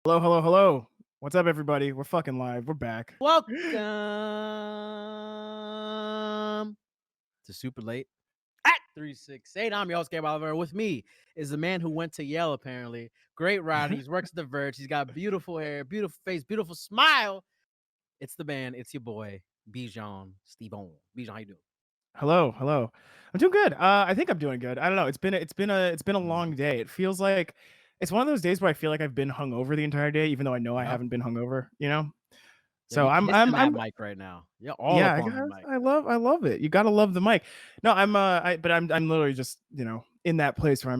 Hello, hello, hello. What's up, everybody? We're fucking live. We're back. Welcome to Super Late at 368. I'm your host, Gabe Olivero. With me is the man who went to Yale, apparently. Great writer. He's works at The Verge. He's got beautiful hair, beautiful face, beautiful smile. It's the man. It's your boy, Bijan Stevon. Bijan, how you doing? Hello, hello. I'm doing good. I think I'm doing good. I don't know. It's been a long day. It feels like it's one of those days where I feel like I've been hungover the entire day, even though I know I Yep. haven't been hungover. Yo, So you I'm kissing I'm that I'm mic right now. You're all yeah. up on the mic. I love it. You gotta love the mic. No, I'm literally just in that place where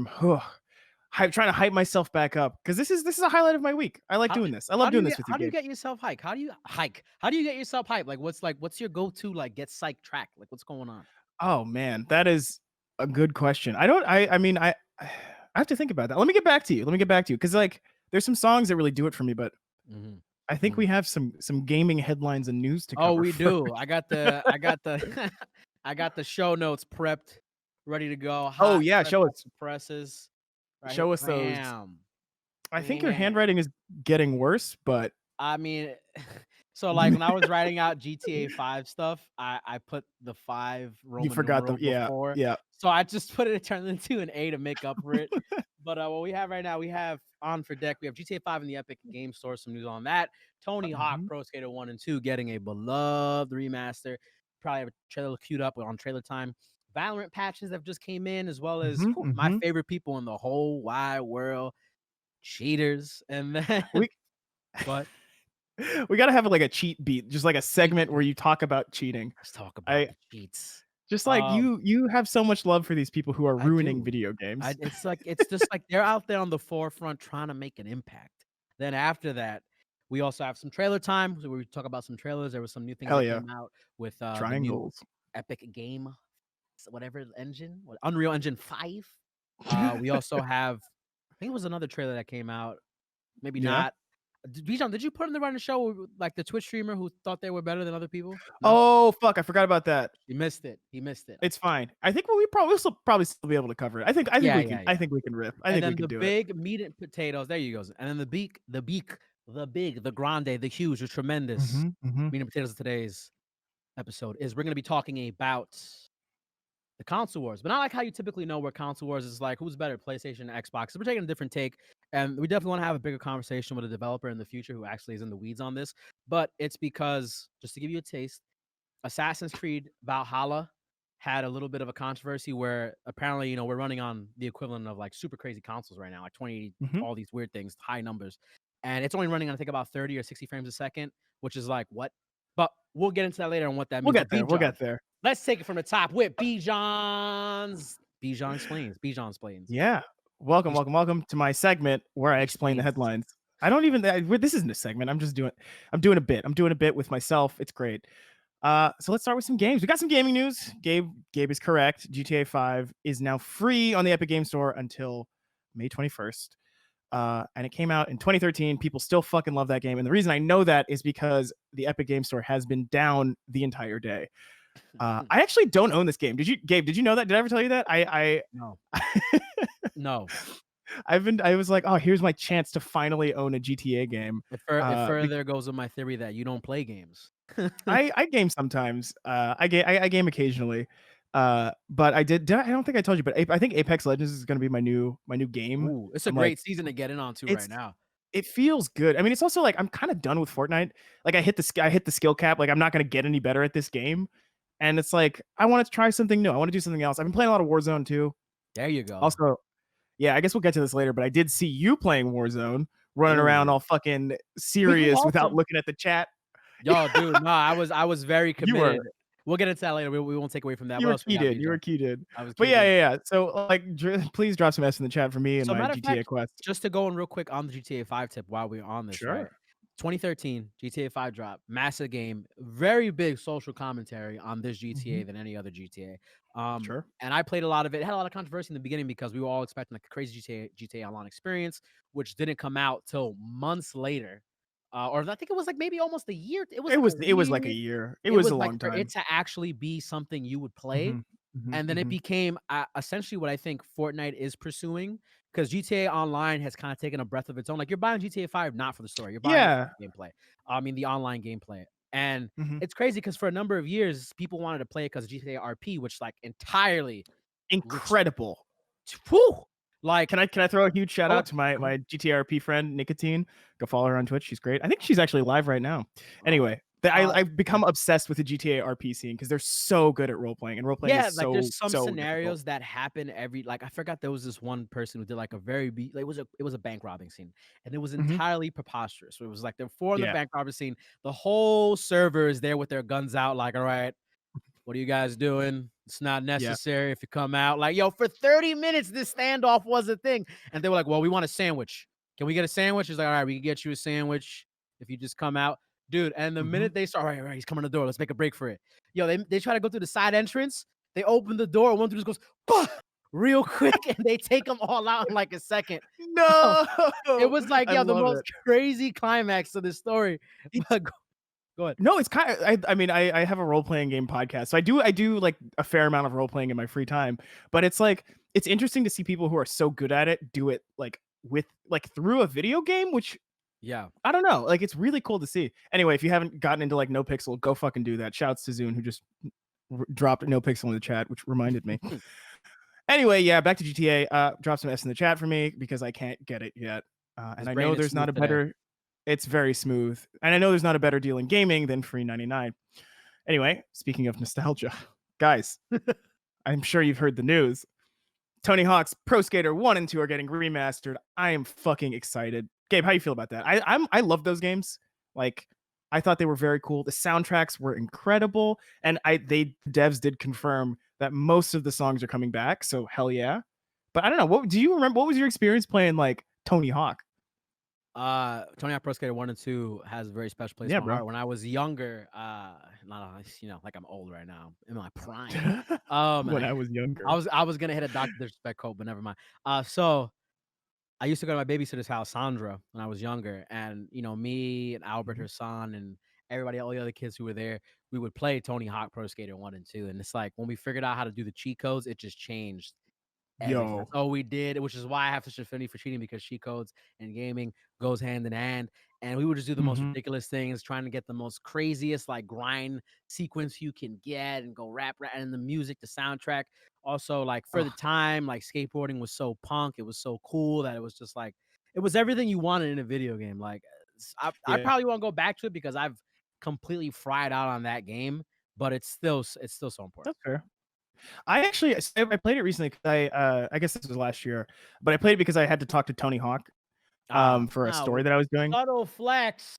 trying to hype myself back up because this is a highlight of my week. I like How, doing this. I love how do doing you this get with you, how do you Gabe. get yourself hype? How do you hike? How do you get yourself hype? What's your go-to get psych track? Like what's going on? Oh man, that is a good question. I don't. I mean, I have to think about that. Let me get back to you. Because like, there's some songs that really do it for me, but Mhm. I think we have some gaming headlines and news to Oh, cover we first. do. I got the I got the show notes prepped, ready to go. Oh Hot, yeah, fresh off the presses. Right here. show us those. Bam. I think your Bam. handwriting is getting worse, but I mean, so like you when I was writing out GTA 5 stuff, I put the 5 Roman forgot the numeral yeah before. yeah. So I just put it turned into an A to make up for it. But what we have right now, we have on for deck, we have GTA 5 in the Epic Game Store. Some news on that. Tony Hawk Mhm, Pro Skater 1 and 2 getting a beloved remaster. Probably have a trailer queued up on trailer time. Valorant patches that just came in, as well as mhm, my mhm. favorite people in the whole wide world, cheaters. And then, We but we gotta have like a cheat beat, just like a cheat, segment where you talk about cheating. let's talk about I the cheats. just like Um, you have so much love for these people who are I ruining do. video games. It's just like they're out there on the forefront trying to make an impact. Then after that, we also have some trailer time where we talk about some trailers. There were some new things Hell that yeah. came out with the new Triangles. Epic Game, whatever engine, Unreal Engine 5. We also have, I think it was another trailer that came out. Maybe Yeah. not. Bijan, did you put in the running show like the Twitch streamer who thought they were better than other people? No, Oh, fuck, I forgot about that. he missed it. He missed it. It's fine. I think we'll probably still be able to cover it. I think Yeah, we yeah, can I yeah. think we can rip. I And think we then can the do it. big meat and potatoes. There you go. And then the big, the grande, the huge, the tremendous Mhm, mhm. meat and potatoes of today's episode is we're gonna be talking about the console wars, but not like how you typically know where console wars is like who's better, PlayStation, Xbox. So we're taking a different take, and we definitely want to have a bigger conversation with a developer in the future who actually is in the weeds on this. But it's because just to give you a taste, Assassin's Creed Valhalla had a little bit of a controversy where apparently, we're running on the equivalent of like super crazy consoles right now, like 2080, Mhm. all these weird things, high numbers. And it's only running on, I think, about 30 or 60 frames a second, which is like, what? But we'll get into that later on what that We'll means. But get there. We'll Bijan, get there. let's take it from the top with Bijan explains. Bijan explains. Yeah. Welcome, Bijan welcome, welcome to my segment where I explain the explains. headlines. I don't even this isn't a segment. I'm doing a bit. I'm doing a bit with myself. It's great. So let's start with some games. We got some gaming news. Gabe is correct. GTA 5 is now free on the Epic Game Store until May 21st. And it came out in 2013. People still fucking love that game. And the reason I know that is because the Epic Game Store has been down the entire day. I actually don't own this game. Gabe? Did you know that? Did I ever tell you that? No, I no. I was like, oh, here's my chance to finally own a GTA game. It Uh, further goes with my theory that you don't play games. I game sometimes. I game occasionally. But I don't think I told you, but I think Apex Legends is going to be my new game. Ooh, it's a I'm like, great season to get in onto right it's now. it feels good. I mean, it's also like I'm kind of done with Fortnite. Like I hit the skill cap. Like I'm not going to get any better at this game. And it's like I want to try something new. I want to do something else. I've been playing a lot of Warzone too. There you go. Also, yeah, I guess we'll get to this later, but I did see you playing Warzone, running around Ooh, all fucking we can serious without also looking at the chat. yo, dude, no, I was very You were. committed. We'll get into that later. We won't take away from that. You What were else we got, keyed in. You Bijan? were keyed in. I was But keyed yeah, in. yeah, yeah. So like, please drop some S in the chat for me and So my matter of GTA fact, quest. just to go in real quick on the GTA 5 tip while we're on this, right? Sure, 2013 GTA 5 drop, massive game, very big social commentary on this GTA hmm than any other GTA. sure. And I played a lot of it. It had a lot of controversy in the beginning because we were all expecting like a crazy GTA Online experience, which didn't come out till months later. Or I think it was like maybe almost a year. It was like a It was like a weird. year. It It was a was like long for it time. to actually be something you would play, hmm hmm and then it hmm became essentially what I think Fortnite is pursuing because GTA Online has kind of taken a breath of its own. Like you're buying GTA 5 not for the story, you're buying it Yeah. for the gameplay. I mean the online gameplay. And Mhm. it's crazy because for a number of years, people wanted to play it because of GTA RP, which like entirely which Incredible. whew, like Can I throw a huge shout oh, out to my GTRP friend Nicotine? Go follow her on Twitch. She's great. I think she's actually live right now. oh, Anyway, uh, I've become obsessed with the GTA RP scene because they're so good at role playing, and role playing yeah, is like there's some so difficult. scenarios that happen every like I forgot there was this one person who did like a very like it was a bank robbing scene and it was Mhm. entirely preposterous. So it was like they're four in the Yeah. bank robbing scene. The whole server is there with their guns out, like, all right, what are you guys doing? It's not Yeah. necessary if you come out. Like, yo, for 30 minutes, this standoff was a thing. And they were like, well, we want a sandwich. Can we get a sandwich? He's like, all right, we can get you a sandwich if you just come out. Dude, and the Mhm. minute they start, all right, he's coming to the door. Let's make a break for it. Yo, they try to go through the side entrance. They open the door. One dude just goes, "Bah!" Real quick, and they take them all out in like a second. No. It was like, I yo, the love most it. crazy climax to the story. It's But go ahead. No, it's kind of. I mean, I have a role playing game podcast, so I do like a fair amount of role playing in my free time. But it's like it's interesting to see people who are so good at it do it like with like through a video game, which Yeah. I don't know. Like it's really cool to see. Anyway, if you haven't gotten into like No Pixel, go fucking do that. Shouts to Zune who just dropped No Pixel in the chat, which reminded me. Anyway, yeah, back to GTA. Drop some S in the chat for me because I can't get it yet. And His I brain know is there's not smooth a today. better. It's very smooth, and I know there's not a better deal in gaming than free 99. Anyway, speaking of nostalgia, guys, I'm sure you've heard the news. Tony Hawk's Pro Skater 1 and 2 are getting remastered. I am fucking excited. Gabe, how you feel about that? I love those games. Like I thought they were very cool. The soundtracks were incredible, and devs did confirm that most of the songs are coming back. So hell yeah. But I don't know. What do you remember? What was your experience playing like Tony Hawk? Tony Hawk Pro Skater 1 and 2 has a very special place Yeah, in my bro. heart. When I was younger, not like I'm old right now, in my prime. And When I was I younger. was I was gonna hit a Doctor Disrespect quote, but never mind. So I used to go to my babysitter's house, Sandra, when I was younger, and me and Albert, Mhm. her son, and everybody, all the other kids who were there, we would play Tony Hawk Pro Skater 1 and 2. And it's like when we figured out how to do the cheat codes, it just changed everything. Yo. That's all we did, which is why I have such an affinity for cheating because cheat codes and gaming goes hand in hand. And we would just do the most Mhm. ridiculous things, trying to get the most craziest like grind sequence you can get and go rap and the music, the soundtrack. Also, like for the Oh, time, like skateboarding was so punk, it was so cool that it was just like it was everything you wanted in a video game. Like I yeah. probably won't go back to it because I've completely fried out on that game, but it's still so important. That's fair. I played it recently because I guess this was last year, but I played it because I had to talk to Tony Hawk for a story Wow. that I was doing. Subtle flex.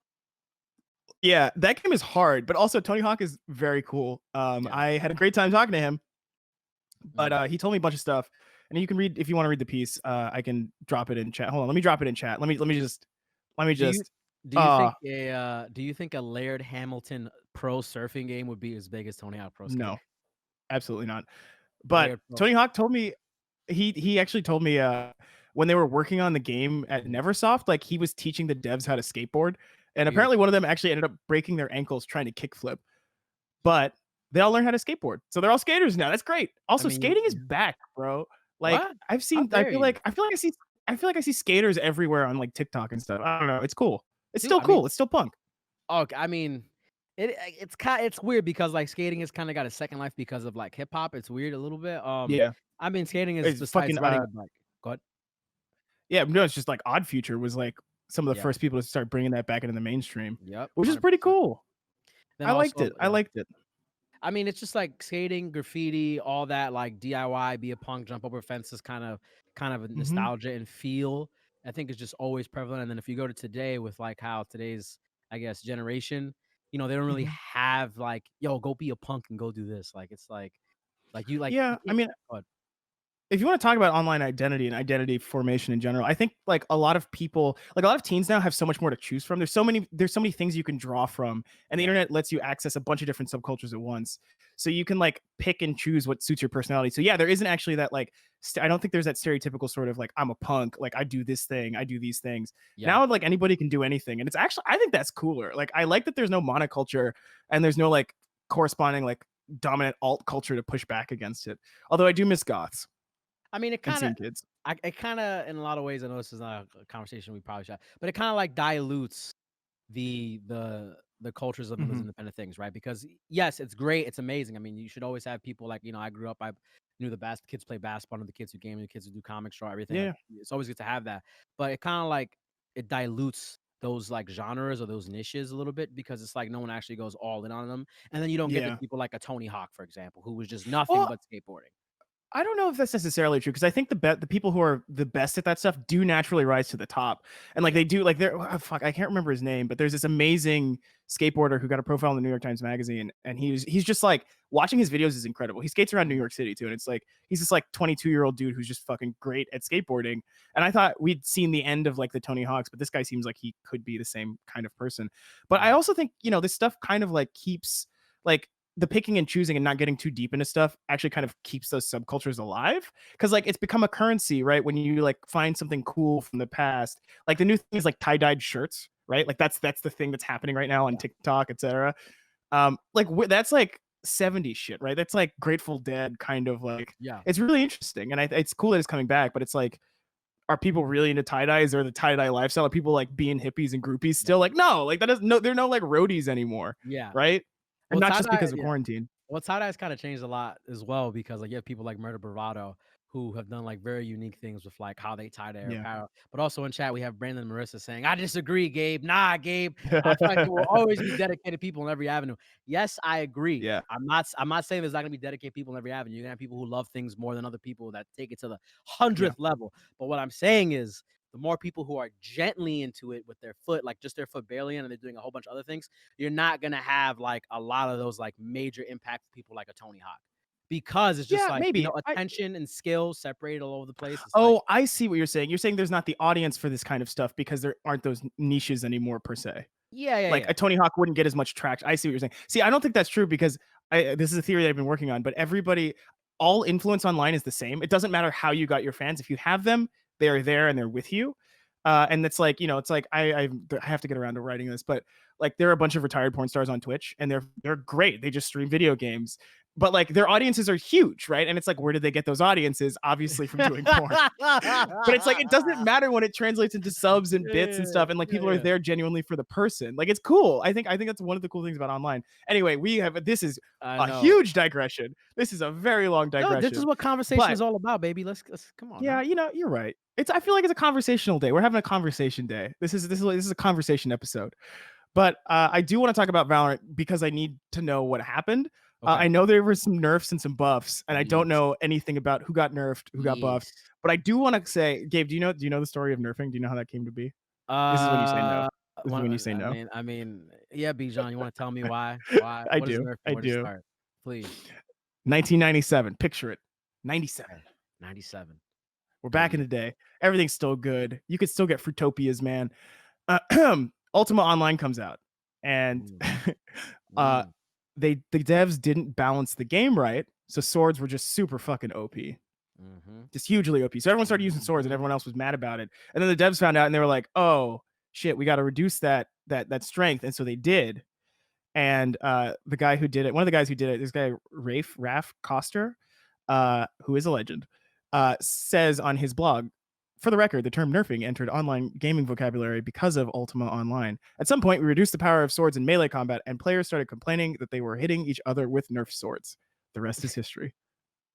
Yeah, that game is hard, but also Tony Hawk is very cool. Yeah. I had a great time talking to him, but Mhm. he told me a bunch of stuff, and you can read if you want to read the piece. I can drop it in chat. Hold on, let me drop it in chat. Let me Do you just. do you Uh think a Laird Hamilton pro surfing game would be as big as Tony Hawk Pro Skater? no, absolutely not. But Laird Pro Tony Hawk told me he actually told me when they were working on the game at Neversoft, like he was teaching the devs how to skateboard, and apparently Beautiful. one of them actually ended up breaking their ankles trying to kickflip. But they all learned how to skateboard, so they're all skaters now. That's great. I Also, mean, skating is back, bro. Like what? I've How seen, dare you? I feel like I see skaters everywhere on like TikTok and stuff. I don't know. It's cool. It's Dude, still I mean, cool. It's still punk. okay, I mean, it's weird because like skating has kind of got a second life because of like hip hop. It's weird a little bit. Yeah, I mean, skating is it's fucking. besides riding a bike. Go ahead. Yeah, no, it's just like Odd Future was like some of the Yeah. first people to start bringing that back into the mainstream, Yep. which is pretty 100%. cool. Then I liked also, it. I yeah. liked it. I mean, it's just like skating, graffiti, all that like DIY, be a punk, jump over fences, kind of a Mhm. nostalgia and feel. I think is just always prevalent. And then if you go to today with like how today's, I guess, generation, they don't really Mhm. have like, yo, go be a punk and go do this. Like it's like you Yeah, I can't. mean, But if you want to talk about online identity and identity formation in general, I think like a lot of people, like a lot of teens now have so much more to choose from. There's so many things you can draw from, and the yeah, internet lets you access a bunch of different subcultures at once. So you can like pick and choose what suits your personality. So yeah, there isn't actually that like I don't think there's that stereotypical sort of like I'm a punk, like I do this thing, I do these things. yeah, Now like anybody can do anything, and it's actually I think that's cooler. Like I like that there's no monoculture and there's no like corresponding like dominant alt culture to push back against it. Although I do miss goths. I mean, and seeing kids. it kind of, in a lot of ways, I know this is not a conversation we probably should have, but it kind of like dilutes the cultures of those Hmm. independent things, right? Because yes, it's great, it's amazing. I mean, you should always have people like, I grew up, I knew the best kids play basketball, and the kids who game, the kids who do comics, draw everything. Like, Yeah, it's always good to have that, but it kind of like it dilutes those like genres or those niches a little bit because it's like no one actually goes all in on them, and then you don't get the yeah. people like a Tony Hawk, for example, who was just nothing Well, but skateboarding. I don't know if that's necessarily true because I think the people who are the best at that stuff do naturally rise to the top, and like Yeah. they do like they're fuck I can't remember his name, but there's this amazing skateboarder who got a profile in the New York Times Magazine, and he's just like watching his videos is incredible. He skates around New Mhm. York City too, and it's like he's this like 22-year-old dude who's just fucking great at skateboarding. And I thought we'd seen the end of like the Tony Hawks, but this guy seems like he could be the same kind of person. But I Mhm. also think this stuff kind of like keeps like the picking and choosing and not getting too deep into stuff actually kind of keeps those subcultures alive because like it's become a currency, right? When you like find something cool from the past, like the new thing is like tie-dyed shirts, right? Like that's the thing that's happening right now on Yeah. TikTok, etc. Like that's like 70s shit, right? That's like Grateful Dead kind of like Yeah. it's really interesting, and it's cool that it's coming back, but it's like are people really into tie-dyes or the tie-dye lifestyle? Are people like being hippies and groupies Yeah. still? Like no, like that doesn't no, they're no like roadies anymore, Yeah. right? And Well, not just tie-dye, because of yeah. quarantine. Well, tie-dye's kinda changed a lot as well because, like, you have people like Murder Bravado who have done, like, very unique things with, like, how they tie their Yeah. apparel. But also in chat, we have Brandon and Marissa saying, "I disagree, Gabe. Nah, Gabe. I feel like there will always be dedicated people in every avenue." Yes, I agree. Yeah. I'm not saying there's not gonna be dedicated people in every avenue. You're gonna have people who love things more than other people that take it to the Yeah. 100th level. But what I'm saying is the more people who are gently into it with their foot, like, just their foot barely in, and they're doing a whole bunch of other things, you're not gonna have like a lot of those like major impact people like a Tony Hawk because it's just Yeah, like maybe. attention and skill separated all over the place. It's like Oh, I see what you're saying. You're saying there's not the audience for this kind of stuff because there aren't those niches anymore per se. yeah, yeah, Like yeah, a Tony Hawk wouldn't get as much traction. I see what you're saying. See, I don't think that's true because this is a theory that I've been working on, but all influence online is the same. It doesn't matter how you got your fans. If you have them, they are there and they're with you. And it's like, it's like I have to get around to writing this, but like there are a bunch of retired porn stars on Twitch and they're great. They just stream video games, but like their audiences are huge, right? And it's like, where did they get those audiences? Obviously from doing porn. But it's like it doesn't matter when it translates into subs and bits and yeah, stuff, and like yeah, people are yeah. there genuinely for the person. Like it's cool. I think that's one of the cool things about online. Anyway, this is I a know. huge digression. This is a very long No, this is digression. what conversation But is all about, baby. Let's come on yeah, now. you're right. I feel like it's a conversational day. We're having a conversation day. This is a conversation episode. But I do want to talk about Valorant because I need to know what happened. Okay. I know there were some nerfs and some buffs, and I don't Yes. know anything about who got nerfed, who got buffed. Yes. But I do want to say, Gabe, do you know the story of nerfing? Do you know how that came to be? This is when you say no. Uh, This is when you say I no. mean, yeah, Bijan, you want to tell me why? Why? I What is do. nerfing? I Where to do. start? Please. 1997. Picture it. 97. Okay. 97. We're back in Please. the day. Everything's still good. You could still get Fruitopias, man. Ultima Online comes out, and Mm, uh, mm, the devs didn't balance the game right, so swords were just super fucking OP, mhm, just hugely OP. So everyone started using swords, and mhm. everyone else was mad about it. And then the devs found out, and they were like, "Oh shit, we got to reduce that strength," and so they did. And the guy who did it, one of the guys who did it, this guy Raf Koster, who is a legend, says on his blog, for the record, the term nerfing entered online gaming vocabulary because of Ultima Online. At some point, we reduced the power of swords in melee combat, and players started complaining that they were hitting each other with nerf swords. The rest is history.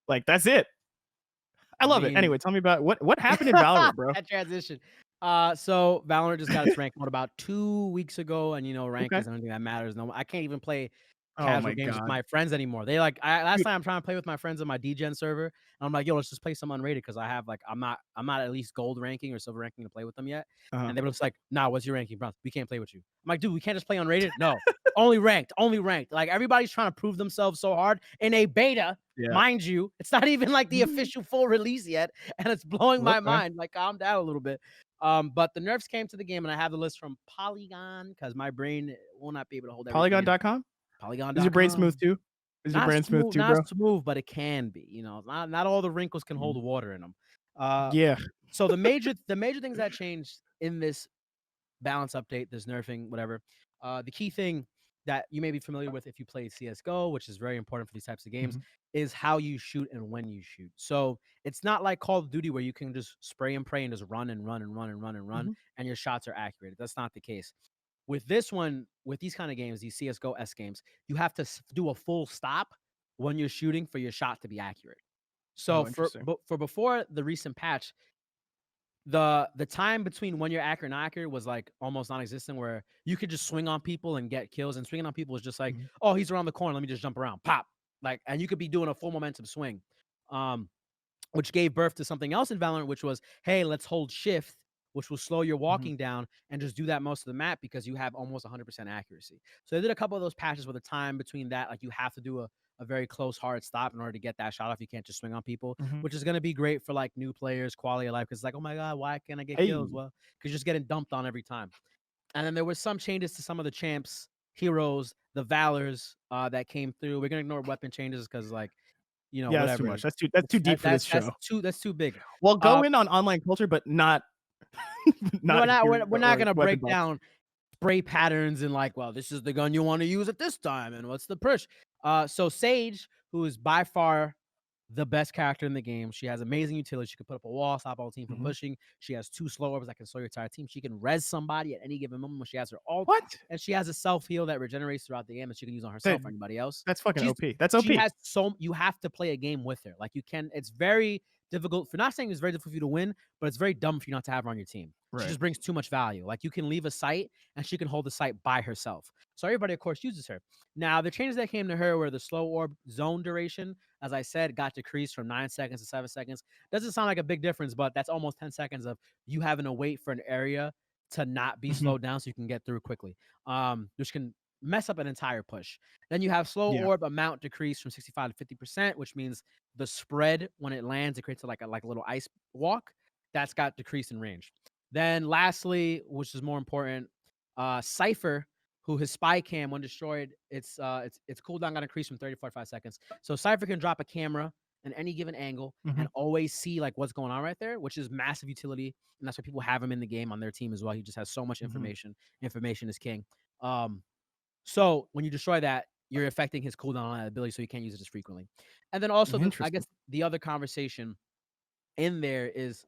Like that's it. I I love it. mean, Anyway, tell me about what happened in Valorant, bro. that transition. So Valorant just got its rank mode about 2 weeks ago, and rank Okay. isn't anything that matters. No, I can't even play Oh casual my games with god. my friends anymore. They like last Dude, time I'm trying to play with my friends on my DGen server, and I'm like, yo, let's just play some unrated because I have like I'm not at least gold ranking or silver ranking to play with them yet. uh-huh. And they were just like, nah, what's your ranking, bro? We can't play with you. I'm like, dude, we can't just play unrated. No, only ranked, only ranked. Like everybody's trying to prove themselves so hard in a beta. Yeah. Mind you, it's not even like the official full release yet, and it's blowing my Okay. mind. Like, calm down a little bit. But the nerfs came to the game, and I have the list from Polygon because my brain will not be able to hold everything in. Polygon.com? Is your brain smooth Polygon.com. too? Is your brain smooth too, Not bro? smooth, but it can be. Not all the wrinkles can hold Mhm. the water in them. Uh, Yeah. so the major things that changed in this balance update, this nerfing, whatever. The key thing that you may be familiar with if you play CS:GO, which is very important for these types of games, Mhm. is how you shoot and when you shoot. So it's not like Call of Duty where you can just spray and pray and just run and run and run and run and run, Mhm. and your shots are accurate. That's not the case. With this one, with these kind of games, these CS:GO S games, you have to do a full stop when you're shooting for your shot to be accurate. So Oh, interesting. for before the recent patch, the time between when you're accurate and not accurate was like almost non-existent, where you could just swing on people and get kills, and swinging on people is just like, Mhm. oh, he's around the corner, let me just jump around, pop, like, and you could be doing a full momentum swing. um which gave birth to something else in Valorant, which was, hey, let's hold shift, which will slow your Mhm. walking down and just do that most of the map because you have almost 100% accuracy. So they did a couple of those patches where the time between that, like you have to do a very close, hard stop in order to get that shot off. You can't just swing on people, Mhm. which is going to be great for like new players, quality of life. Cause like, oh my God, why can't I get kills? Hey. Well, because you're just getting dumped on every time. And then there was some changes to some of the champs, heroes, the valors that came through. We're going to ignore weapon changes because like, Yeah, that's too whatever. much. That's too deep for this show. That's too big. Well, Uh, go in on online culture, but not no, not hero we're not or gonna weapon break buffs. down spray patterns and like, well, this is the gun you want to use at this time, and what's the push. So Sage, who is by far the best character in the game. She has amazing utility. She can put up a wall, stop all the team from Mhm. pushing. She has 2 slow orbs that can slow your entire team. She can res somebody at any given moment when she has her ult, What? and she has a self heal that regenerates throughout the game that she can use on That herself or anybody else. that's fucking She's OP. That's she OP. has so you have to play a game with her. Like you can, it's very difficult. For not saying it's very difficult for you to win, but it's very dumb for you not to have her on your team. She Right. just brings too much value. Like you can leave a site and she can hold the site by herself. So everybody, of course, uses her. Now the changes that came to her were the slow orb zone duration, as I said, got decreased from 9 seconds to 7 seconds. Doesn't sound like a big difference, but that's almost 10 seconds of you having to wait for an area to not be Mhm. slowed down so you can get through quickly, which can mess up an entire push. Then you have slow Yeah. orb amount decreased from 65 to 50%, which means the spread when it lands, it creates like a little ice walk. That's got decreased in range. Then lastly, which is more important, Cypher, who his spy cam when destroyed, its cooldown got increased from 30 to 45 seconds. So Cypher can drop a camera in any given angle Mhm. and always see like what's going on right there, which is massive utility. And that's why people have him in the game on their team as well. He just has so much Mhm. information. Information is king. Um, so when you destroy that, you're affecting his cooldown on that ability, so you can't use it as frequently. And then also I Interesting. guess the other conversation in there is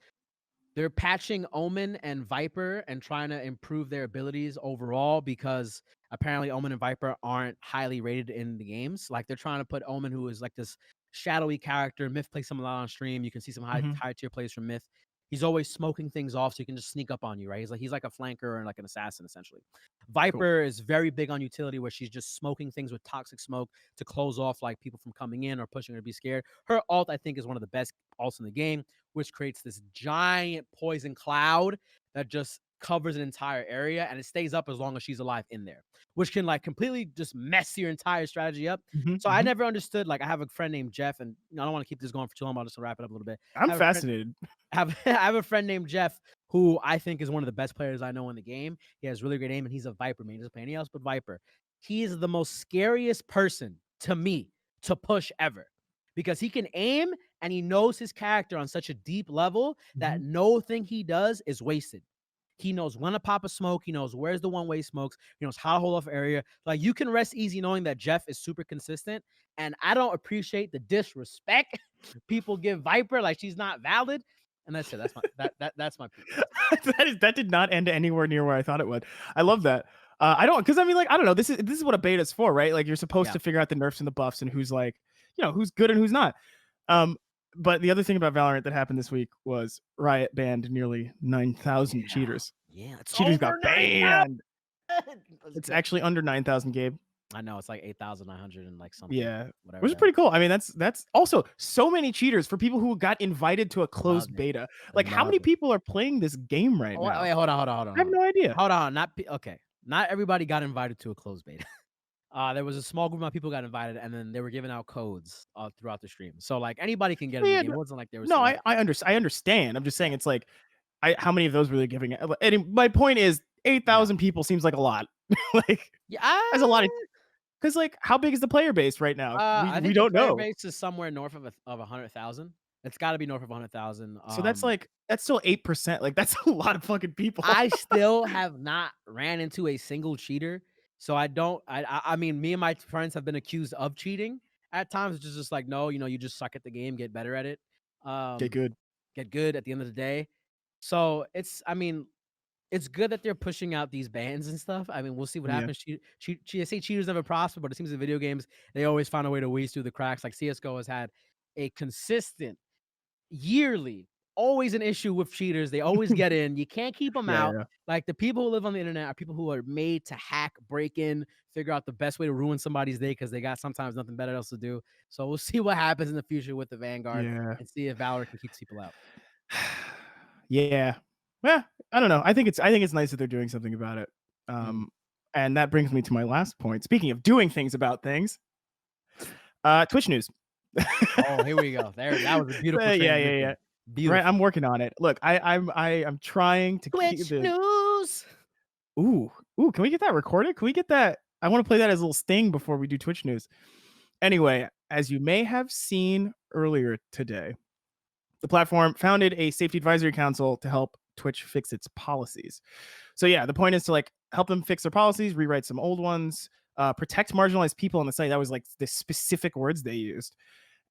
they're patching Omen and Viper and trying to improve their abilities overall because apparently Omen and Viper aren't highly rated in the games. Like they're trying to put Omen, who is like this shadowy character. Myth plays him a lot on stream. You can see some Mhm. high tier plays from Myth. He's always smoking things off, so he can just sneak up on you, right? He's like a flanker and like an assassin essentially. Cool. Viper is very big on utility, where she's just smoking things with toxic smoke to close off like people from coming in or pushing her to be scared. Her ult, I think, is one of the best ults in the game, which creates this giant poison cloud that just covers an entire area and it stays up as long as she's alive in there, which can like completely just mess your entire strategy up. Mhm. So I Mhm. never understood. Like I have a friend named Jeff, and I don't want to keep this going for too long. I'll just wrap it up a little bit. I'm I have a friend fascinated. I have a friend named Jeff who I think is one of the best players I know in the game. He has really great aim and he's a Viper man. He doesn't play anything else but Viper. He is the most scariest person to me to push ever because he can aim and he knows his character on such a deep level that Mhm. no thing he does is wasted. He knows when to pop a smoke. He knows where's the one way smokes. He knows how to hold off area. Like you can rest easy knowing that Jeff is super consistent. And I don't appreciate the disrespect people give Viper. Like she's not valid. And that's it. That's my that's my piece. That's That did not end anywhere near where I thought it would. I love that. I don't, because I mean, like, I don't know. This is what a beta's for, right? Like, you're supposed yeah. to figure out the nerfs and the buffs and who's like, who's good and who's not. Um, but the other thing about Valorant that happened this week was Riot banned nearly 9,000 Yeah. cheaters. Yeah. It's Cheaters over got 9,000. banned. Let's It's go. actually under 9,000, Gabe. I know it's like 8,900 and like something, Yeah, whatever which is that is. pretty cool. I mean, that's also so many cheaters for people who got invited to a I love closed it. beta. I Like, how love many it. people are playing this game right Oh, now? wait, hold on, hold on, hold on, I have hold on. no idea. Hold on. Okay. Not everybody got invited to a closed beta. There was a small group of people got invited, and then they were giving out codes throughout the stream. So like anybody can get in the Yeah, game. It wasn't like they were no, select. I understand. I'm just saying Yeah, it's like how many of those were they giving it? And my point is yeah, 8,000 people seems like a lot. Like yeah. that's a lot of, because like how big is the player base right now? We I we think the don't player know. base is somewhere north of 100,000. It's got to be north of 100,000. So that's still 8%. Like that's a lot of fucking people. I still have not ran into a single cheater So I don't. I mean, me and my friends have been accused of cheating at times, which is just like, no, you just suck at the game, get better at it, Get um, good. get good at the end of the day. So I mean, it's good that they're pushing out these bans and stuff. I mean, we'll see what Yeah. happens. They say cheaters never prosper, but it seems in video games they always find a way to wease through the cracks. Like CS:GO has had a consistent yearly, always an issue with cheaters. They always get in. You can't keep them Yeah, out. yeah. Like the people who live on the internet are people who are made to hack, break in, figure out the best way to ruin somebody's day because they got sometimes nothing better else to do. So we'll see what happens in the future with the Vanguard Yeah. and see if Valor can keep these people out. Yeah. Yeah. I don't know. I think it's nice that they're doing something about it. Mm. Um, and that brings me to my last point. Speaking of doing things about things, Twitch news. Oh, here we go. There, that was a beautiful Yeah, yeah, yeah. transition. Right. Beautiful. I'm working on it. Look, I'm trying to keep Twitch the news. ooh, ooh, can we get that recorded? Can we get that? I want to play that as a little sting before we do Twitch news. Anyway, as you may have seen earlier today, the platform founded a safety advisory council to help Twitch fix its policies. So yeah, the point is to like help them fix their policies, rewrite some old ones, protect marginalized people on the site. That was like the specific words they used,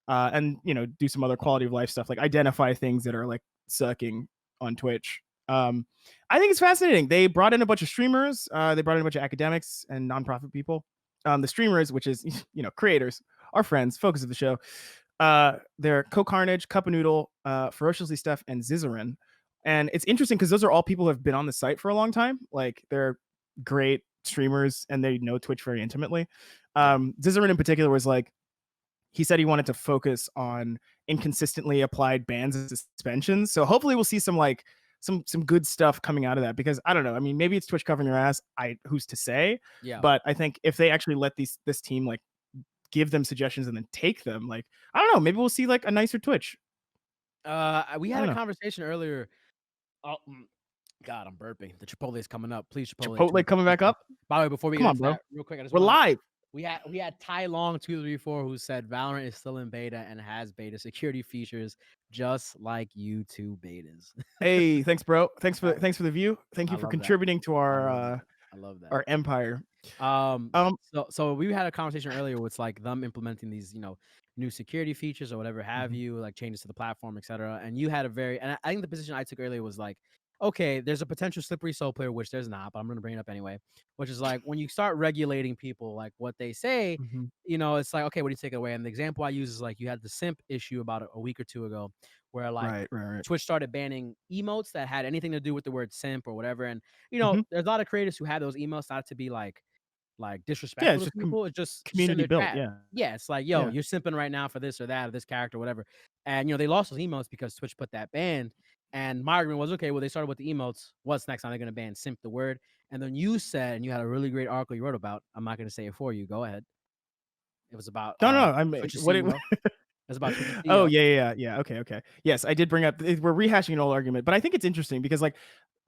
and do some other quality of life stuff like identify things that are like sucking on Twitch. I think it's fascinating. They brought in a bunch of streamers. They brought in a bunch of academics and nonprofit people. The streamers, which is creators, our friends, focus of the show. They're Co Carnage, Cup of Noodle, Ferociously Stuff, and Zizarin. And it's interesting because those are all people who have been on the site for a long time. Like they're great streamers and they know Twitch very intimately. Yeah. Zizarin in particular was like, he said he wanted to focus on inconsistently applied bans and suspensions. So hopefully we'll see some like some good stuff coming out of that because I don't know. I mean, maybe it's Twitch covering their ass. Who's to say? Yeah. But I think if they actually let this team like give them suggestions and then take them, like I don't know, maybe we'll see like a nicer Twitch. We I had don't a know. conversation earlier. Oh, God, I'm burping. The Chipotle is coming up. Please, Chipotle, Chipotle tweet. coming Please back tweet. up. By the way, before we Come get on, into bro. that, real quick, I just We're want to. live. We had Tai Long 234 who said Valorant is still in beta and has beta security features just like YouTube betas. Hey, thanks, bro. Thanks for Uh, thanks for the view. Thank I you for love that. contributing to I love that. I love that. our empire. Um, Um, so we had a conversation earlier with like them implementing these, new security features or whatever have mhm, you, like changes to the platform, etc. And you had a very, and I think the position I took earlier was like, okay, there's a potential slippery slope here, which there's not, but I'm gonna bring it up anyway. Which is like when you start regulating people, like what they say, mhm. it's like, okay, what do you take away? And the example I use is like you had the simp issue about a week or two ago, where like Right, right, right. Twitch started banning emotes that had anything to do with the word simp or whatever. And Mhm. there's a lot of creators who have those emotes not to be like Yeah, disrespectful it's to just people. It's just in community their built. chat. Yeah, Yeah, it's like, yo, yeah. you're simping right now for this or that or this character, or whatever. And they lost those emotes because Twitch put that ban. And my argument was, okay, well, they started with the emotes. What's next? Are they gonna ban simp the word? And then you said, and you had a really great article you wrote about. I'm not gonna say it for you. Go ahead. It was about No, no. I mean, Twitch's what it. CEO. It's about Twitch's Oh CEO. yeah, yeah, yeah, yeah. Okay, okay. Yes, I did bring up. We're rehashing an old argument, but I think it's interesting because like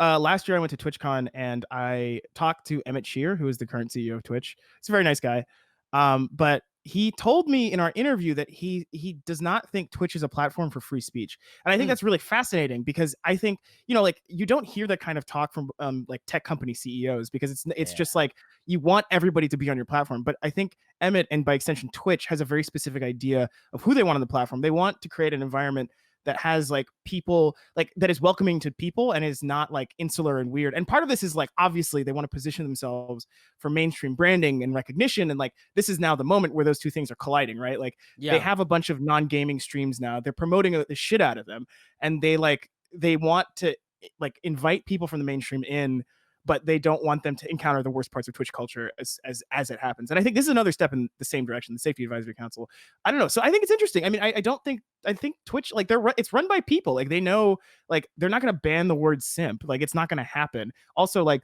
last year I went to TwitchCon and I talked to Emmett Shear, who is the current CEO of Twitch. He's a very nice guy, but he told me in our interview that he does not think Twitch is a platform for free speech, and I think Mm, that's really fascinating because I think like you don't hear that kind of talk from like tech company CEOs because it's yeah, just like you want everybody to be on your platform, but I think Emmett and by extension Twitch has a very specific idea of who they want on the platform. They want to create an environment that has like people like that is welcoming to people and is not like insular and weird. And part of this is like obviously they want to position themselves for mainstream branding and recognition. And like this is now the moment where those two things are colliding, right? Like they yeah, have a bunch of non-gaming streams now. They're promoting the shit out of them, and they want to like invite people from the mainstream in, but they don't want them to encounter the worst parts of Twitch culture as it happens. And I think this is another step in the same direction. The Safety Advisory Council. I don't know. So I think it's interesting. I mean, I don't think I think Twitch like it's run by people. Like they know like they're not going to ban the word simp. Like it's not going to happen. Also, like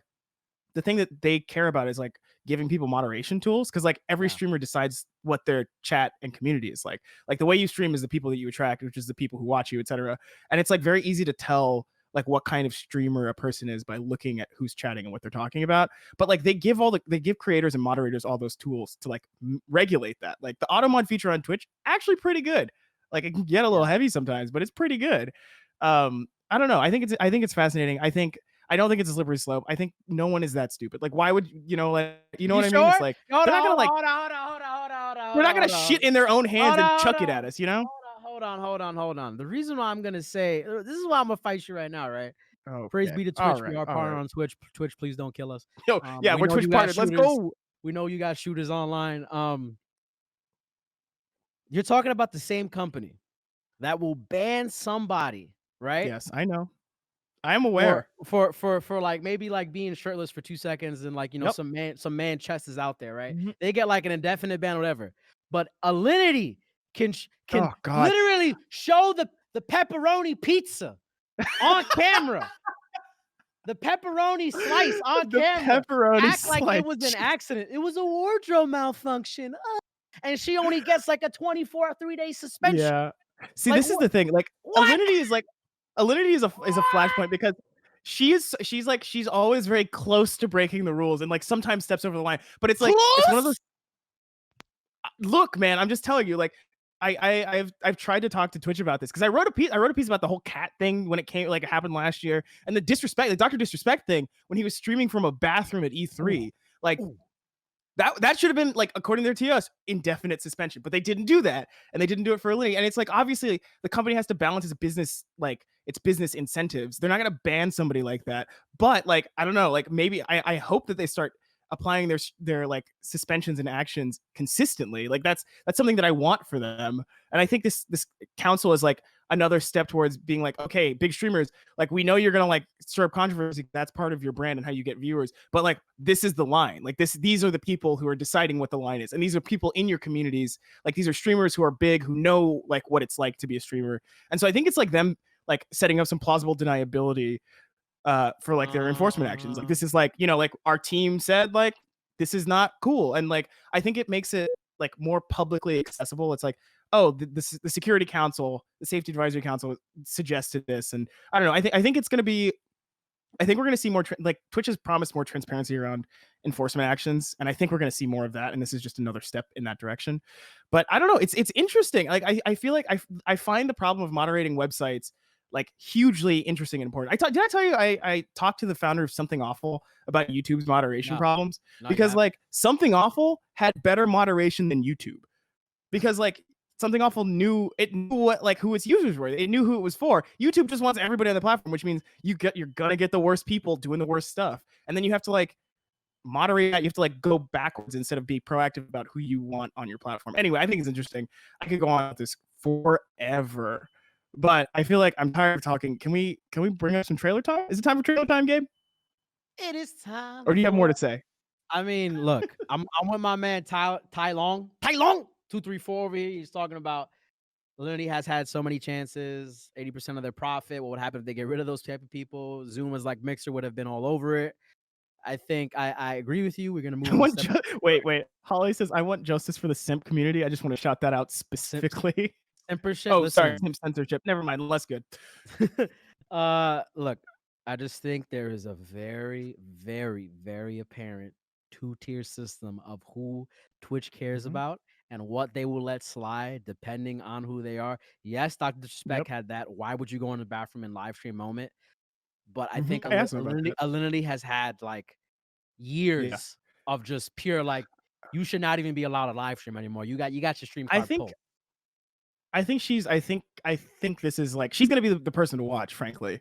the thing that they care about is like giving people moderation tools because like every yeah, streamer decides what their chat and community is like. Like the way you stream is the people that you attract, which is the people who watch you, etc. And it's like very easy to tell like what kind of streamer a person is by looking at who's chatting and what they're talking about. But like they give creators and moderators all those tools to like regulate that. Like the auto mod feature on Twitch actually pretty good. Like it can get a little yeah, heavy sometimes, but it's pretty good. I don't know. I think it's fascinating. I think I don't think it's a slippery slope. I think no one is that stupid. Like, why would like you know You what I mean? sure? It's like Hold they're on, not gonna hold on, like hold on, hold on, hold on, hold on, they're hold not on, gonna hold on, shit in their own hands hold and on, hold chuck it on, at us. You know? hold on. The reason why I'm gonna say this is why I'm gonna fight you right now, right? Praise Okay. be to All Twitch. We right. are All partner right. on Twitch. Twitch, please don't kill us. Yo, yeah, We we're know Twitch you got partners. Let's shooters. go. We know you got shooters online. You're talking about the same company that will ban somebody, right? Yes, I know. I am For aware. like maybe like being shirtless for 2 seconds and like Yep. some man chest is out there, right? Mhm. They get like an indefinite ban, whatever. But Alinity can Oh God. literally show the pepperoni pizza on camera, the pepperoni slice on The camera, pepperoni act like it slice. was an accident. It was a wardrobe malfunction, and she only gets like a 24 or 3-day suspension. Yeah. See, Like this is what? the thing. Like What? Alinity is a flashpoint What? because she's always very close to breaking the rules and like sometimes steps over the line. But it's like it's one of those Close? look, man, I'm just telling you, like I've tried to talk to Twitch about this because I wrote a piece about the whole cat thing when it came like it happened last year and the disrespect, the Dr. Disrespect thing when he was streaming from a bathroom at Ooh, E3. Like ooh. that should have been like according to their TOS indefinite suspension, but they didn't do that and they didn't do it for Alinity. And it's like obviously the company has to balance its business like its business incentives. They're not gonna ban somebody like that, but like I don't know, like maybe I hope that they start applying their like suspensions and actions consistently. Like that's something that I want for them. And I think this council is like another step towards being like, okay, big streamers, like we know you're gonna like stir up controversy. That's part of your brand and how you get viewers. But like this is the line. Like these are the people who are deciding what the line is, and these are people in your communities. Like these are streamers who are big, who know like what it's like to be a streamer. And so I think it's like them like setting up some plausible deniability for like their enforcement actions. Like Uh, this is like like our team said like this is not cool, and like I think it makes it like more publicly accessible. It's like the Security Council, the Safety Advisory Council suggested this, and I don't know. I think it's going to be. I think we're going to see more like Twitch has promised more transparency around enforcement actions, and I think we're going to see more of that. And this is just another step in that direction. But I don't know. It's interesting. Like I feel like I find the problem of moderating websites like hugely interesting and important. Did I tell you I talked to the founder of Something Awful about YouTube's moderation no, problems no, you because haven't. like Something Awful had better moderation than YouTube because like Something Awful knew what like who its users were. It knew who it was for. YouTube just wants everybody on the platform, which means you're gonna get the worst people doing the worst stuff, and then you have to like moderate that. You have to like go backwards instead of be proactive about who you want on your platform. Anyway, I think it's interesting. I could go on with this forever, but I feel like I'm tired of talking. Can we bring up some trailer time? Is it time for trailer time, Gabe? It is time Or do you have more for. to say? I mean, look, I'm with my man Tai Long. Tai Long 234 over here. He's talking about Alinity has had so many chances, 80% of their profit. What would happen if they get rid of those type of people? Zoom was like Mixer would have been all over it. I think I agree with you. We're gonna move I on to want wait. Holly says I want justice for the simp community. I just want to shout that out specifically. censorship. Oh, sorry, Listen, simp censorship. Never mind. Less good. look, I just think there is a very, very, very apparent two-tier system of who Twitch cares Mhm. about and what they will let slide depending on who they are. Yes, Dr. Disrespect Yep. had that. Why would you go in the bathroom and live stream moment? But I Mhm. think I asked him about that. Alinity has had like Yeah. years of just pure like you should not even be allowed to live stream anymore. You got your stream I card think pulled. I think this is like she's gonna be the person to watch, frankly.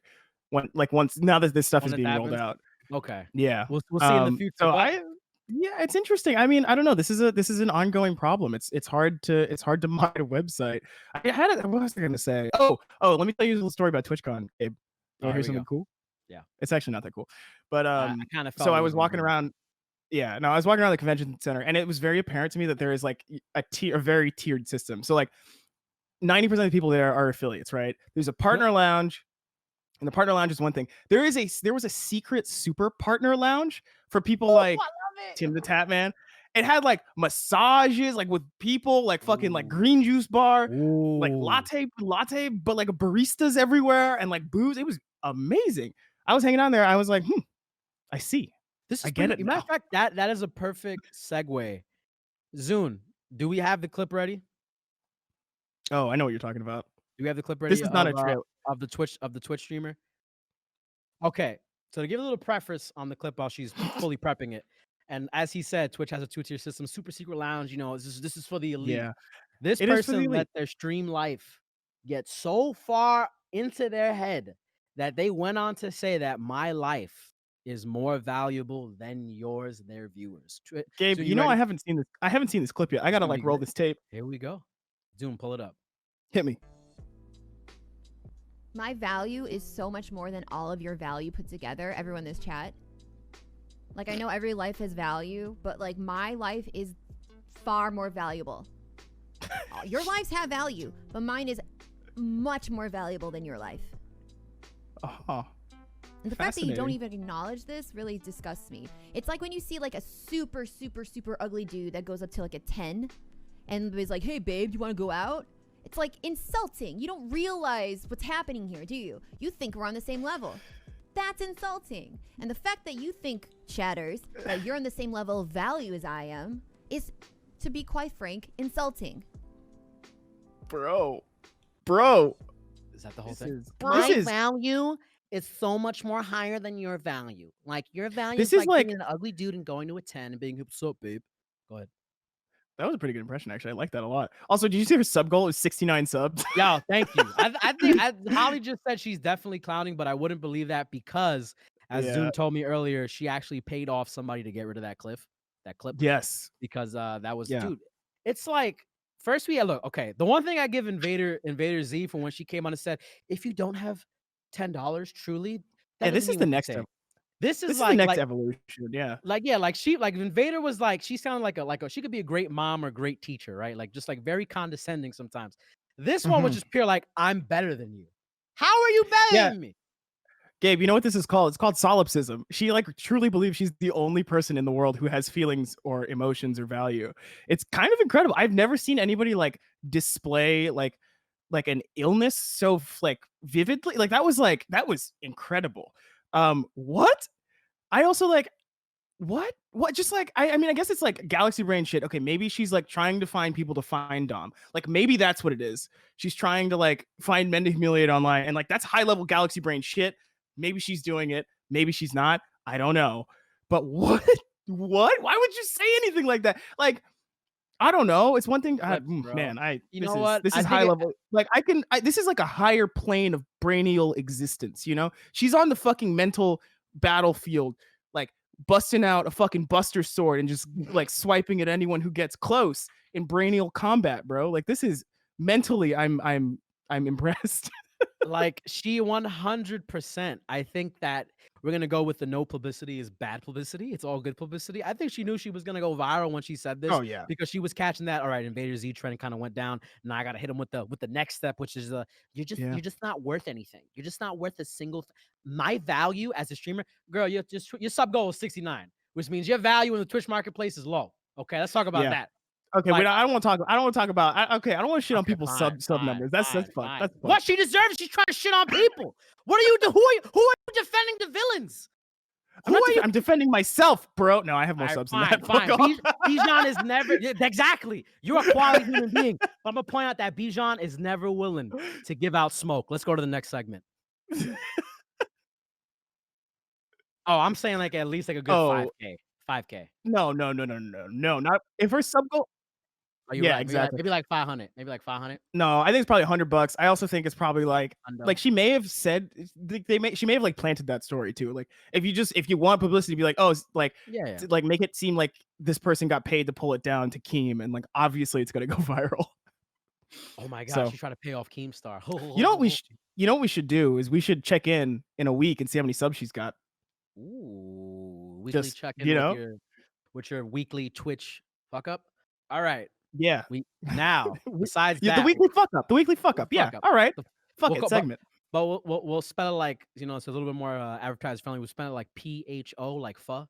Once now that this stuff When is it being rolled happens. out. Okay. Yeah. We'll see in the future. So But I yeah, it's interesting. I mean, I don't know. This is an ongoing problem. It's hard to mod a website. I had it. What was I gonna say? Let me tell you a little story about TwitchCon, Gabe. You oh, wanna here hear we go. something cool? Yeah. It's actually not that cool. But I kind of so felt I it was was gonna walking be. around. Yeah, no, I was walking around the convention center, and it was very apparent to me that there is like a very tiered system. So like 90% of the people there are affiliates, right? There's a Yep. partner lounge, and the partner lounge is one thing. There was a secret super partner lounge for people Oh, like I love it. Tim the Tap Man. It had like massages, like with people, like fucking like Ooh. green juice bar, like Ooh. latte, but like baristas everywhere and like booze. It was amazing. I was hanging on there. I was like, I see. This I is get pretty it matter of now. fact, that is a perfect segue. Zune, do we have the clip ready? Oh, I know what you're talking about. Do we have the clip This ready is not a trail. of the Twitch streamer? Okay. So to give a little preface on the clip while she's fully prepping it, and as he said, Twitch has a two-tier system, super secret lounge. You know, this is for the elite. Yeah, This it is for the person let elite. their stream life get so far into their head that they went on to say that my life is more valuable than yours, their viewers. Gabe, So you you know ready? I haven't seen this. I haven't seen this clip yet. I It's gotta gonna like be roll great. this tape. Here we go. Zoom, pull it up. Hit me. My value is so much more than all of your value put together, everyone in this chat. Like, I know every life has value, but like my life is far more valuable. Your lives have value, but mine is much more valuable than your life. Oh, And the fact that you don't even acknowledge this really disgusts me. It's like when you see like a super, super, super ugly dude that goes up to like a 10 and is like, hey babe, do you want to go out? It's like insulting. You don't realize what's happening here, do you? You think we're on the same level. That's insulting. And the fact that you think, chatters, that you're on the same level of value as I am is, to be quite frank, insulting. bro. Is that the whole thing? This Value is so much more higher than your value. Like your value This is is like like- being an ugly dude and going to a 10 and being, what's up, babe? Go ahead. That was a pretty good impression, actually. I like that a lot. Also, did you see her sub goal is 69 subs? Yo, thank you. I think Holly just said she's definitely clowning, but I wouldn't believe that because, as Yeah. Zoom told me earlier, she actually paid off somebody to get rid of that clip. Yes. Because that was, Yeah. dude. It's like first we look, okay. The one thing I give Invader Z from when she came on and said, if you don't have $10, truly, that Yeah, this doesn't is mean the what you next say. step. This This is is like the next evolution. Yeah. like Invader was like she sounded like a she could be a great mom or great teacher, right? Like just like very condescending sometimes. This one was just pure like I'm better than you. How are you better than me? Gabe, you know what this is called? It's called solipsism. She like truly believes she's the only person in the world who has feelings or emotions or value. It's kind of incredible. I've never seen anybody like display like an illness so like vividly. Like that was incredible. What? I also like what? Just like I mean, I guess it's like galaxy brain shit. Okay, maybe she's like trying to find people to find Dom. Like maybe that's what it is. She's trying to like find men to humiliate online, and like that's high level galaxy brain shit. Maybe she's doing it. Maybe she's not. I don't know. But what? What? Why would you say anything like that? Like I don't know. It's one thing. Man, You know what? This I is think high it- level. Like this is like a higher plane of brainial existence. You know, she's on the fucking mental battlefield, like busting out a fucking Buster sword and just like swiping at anyone who gets close in brainial combat, bro. Like this is mentally, I'm impressed. Like she 100%. I think that we're gonna go with the no publicity is bad publicity. It's all good publicity. I think she knew she was gonna go viral when she said this. Oh, yeah. Because she was catching that. All right, Invader Z trend kind of went down. Now I gotta hit him with the next step, which is you're just not worth anything. You're just not worth a single. My value as a streamer, girl, your sub goal is 69, which means your value in the Twitch marketplace is low. Okay, let's talk about Yeah. that. Okay, Like, I don't want to talk. I don't want to talk about. I don't want to shit on Okay, people's fine, sub numbers. That's fine. fucked. That's fucked. What she deserves. She's trying to shit on people. What are you? Who are you defending the villains? I'm defending myself, bro. No, I have more subs than that. Fine. Fuck off. Bijan is never exactly. You're a quality human being. But I'm gonna point out that Bijan is never willing to give out smoke. Let's go to the next segment. Oh, I'm saying like at least like a good 5K. 5K. No. Not if her sub goal. Are you Yeah, right? exactly. Maybe like 500. Maybe like 500. No, I think it's probably $100. I also think it's probably like Hundo. she may have said she may have like planted that story too. Like if you want publicity, be like, oh, it's like Yeah. to, like make it seem like this person got paid to pull it down to Keem, and like obviously it's gonna go viral. Oh my god, So- she's trying to pay off Keemstar. You know what we should do is we should check in a week and see how many subs she's got. Ooh, weekly Just, check-in you know? with your weekly Twitch fuck up. All right. Yeah. Now besides Yeah, that, the weekly fuck up. The weekly fuck up. Fuck Yeah. up. All right. Fuck we'll it go- segment. but we'll spell it like it's a little bit more advertiser friendly. We'll spell it like PHO, like fuck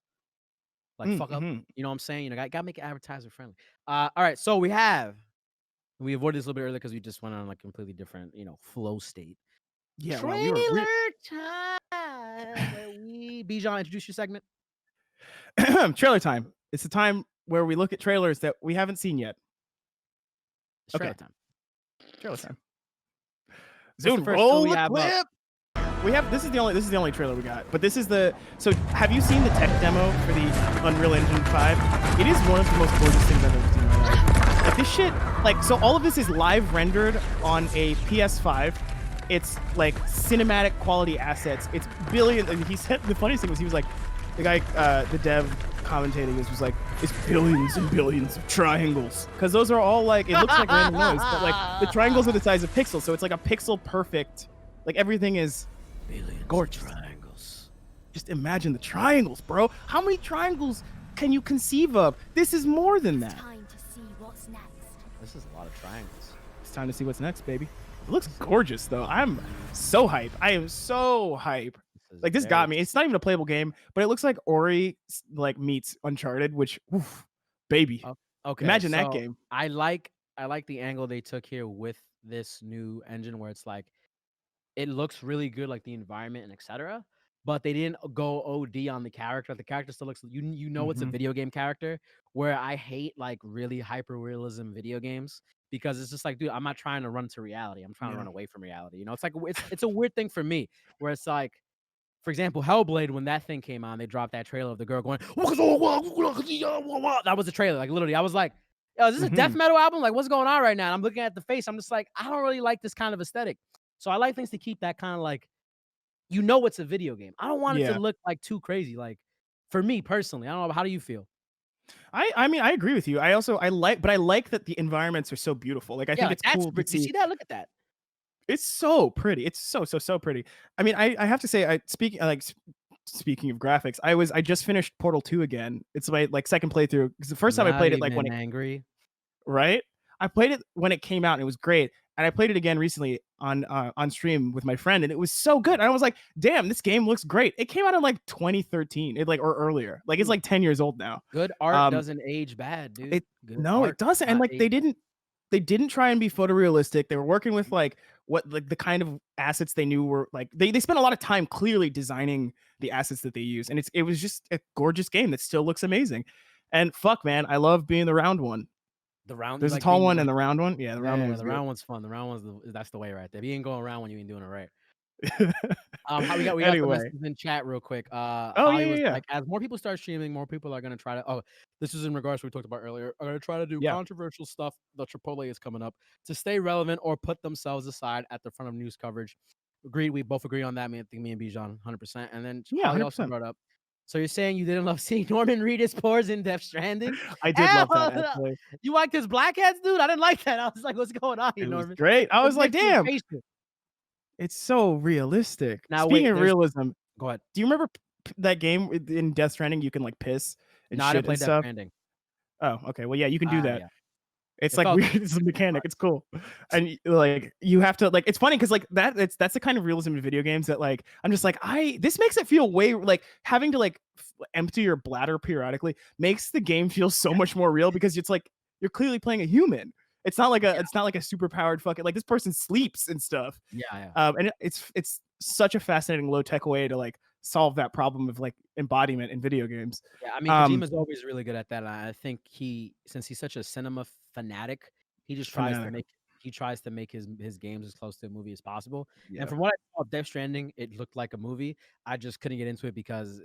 up. Mhm. You know what I'm saying? You know, gotta make it advertiser friendly. All right. So we avoided this a little bit earlier because we just went on like completely different, flow state. Yeah. Well, Trailer time. Where Bijan, introduce your segment. trailer time. It's the time where we look at trailers that we haven't seen yet. It's trailer Okay. time. Trailer time. the Zoom, first roll one we the have up? clip. this is the only trailer we got. But this is so have you seen the tech demo for the Unreal Engine 5? It is one of the most gorgeous things I've ever seen in my life. Like this shit, like so all of this is live rendered on a PS5. It's like cinematic quality assets. It's billion. And he said the funniest thing was he was like, the guy, the dev commentating was like, it's billions and billions of triangles, because those are all like, it looks like random noise, but like the triangles are the size of pixels, so it's like a pixel perfect. Like everything is billions gorgeous. Triangles. Just imagine the triangles, bro. How many triangles can you conceive of? This is more than that. Time to see what's next. This is a lot of triangles. It's time to see what's next, baby. It looks gorgeous, though. I'm so hype. I am so hype. Like this got me. It's not even a playable game, but it looks like Ori like meets Uncharted, which, oof, baby. Okay. Imagine that game. I like the angle they took here with this new engine, where it's like, it looks really good, like the environment and etc. But they didn't go OD on the character. The character still looks, you know, it's a video game character. Where I hate like really hyper realism video games, because it's just like, dude, I'm not trying to run to reality. I'm trying to run away from reality. You know, it's like it's a weird thing for me, where it's like, for example, Hellblade, when that thing came on, they dropped that trailer of the girl going, that was the trailer. Like literally, I was like, yo, is this a death metal album? Like, what's going on right now? And I'm looking at the face. I'm just like, I don't really like this kind of aesthetic. So I like things to keep that kind of like, you know, it's a video game. I don't want it to look like too crazy. Like for me personally, I don't know. How do you feel? I mean, I agree with you. I like that the environments are so beautiful. Like I think it's cool to see. You see that? Look at that. It's so pretty. It's so pretty. I mean, I have to say, speaking of graphics, I just finished Portal 2 again. It's my like second playthrough, because the first time I played it, like when angry, right? I played it when it came out and it was great. And I played it again recently on stream with my friend, and it was so good. And I was like, damn, this game looks great. It came out in like 2013, or earlier. Like it's like 10 years old now. Good art doesn't age bad, dude. It doesn't. And like they didn't try and be photorealistic. They were working with like the kind of assets they knew were like, they spent a lot of time clearly designing the assets that they use. And it was just a gorgeous game that still looks amazing. And fuck, man, I love being the round one. There's like a tall one and the round one. Yeah, the round one. The round one's fun. The round one's that's the way right there. You ain't going around when you ain't doing it right. We got anyway. some messages in chat real quick. Like, as more people start streaming, more people are gonna try to. Oh, this is in regards to what we talked about earlier. Are gonna try to do controversial stuff. The Chipotle is coming up to stay relevant or put themselves aside at the front of news coverage. Agreed. We both agree on that. I think me and Bijan 100%. And then Holly also brought up. So you're saying you didn't love seeing Norman read his pores in Death Stranding? I did love that, actually. You like his blackheads, dude? I didn't like that. I was like, what's going on here, Norman? Was great. I was like, damn. It's so realistic. Now, speaking of realism, go ahead. Do you remember that game in Death Stranding? You can like piss and shit I didn't play and Death stuff. Stranding. Oh, okay. Well, yeah, you can do that. Yeah. It's like weird. It's a mechanic. It's cool. And like you have to like, it's funny because like that's the kind of realism in video games that like I'm just like this makes it feel way like having to like empty your bladder periodically makes the game feel so much more real, because it's like you're clearly playing a human. It's not like it's not like a super powered fucking like this person sleeps and stuff. Yeah. And it's such a fascinating low tech way to like solve that problem of like embodiment in video games. Yeah, I mean, Kojima's always really good at that. I think since he's such a cinema fanatic, he just tries to make his games as close to a movie as possible. Yeah. And from what I saw of Death Stranding, it looked like a movie. I just couldn't get into it because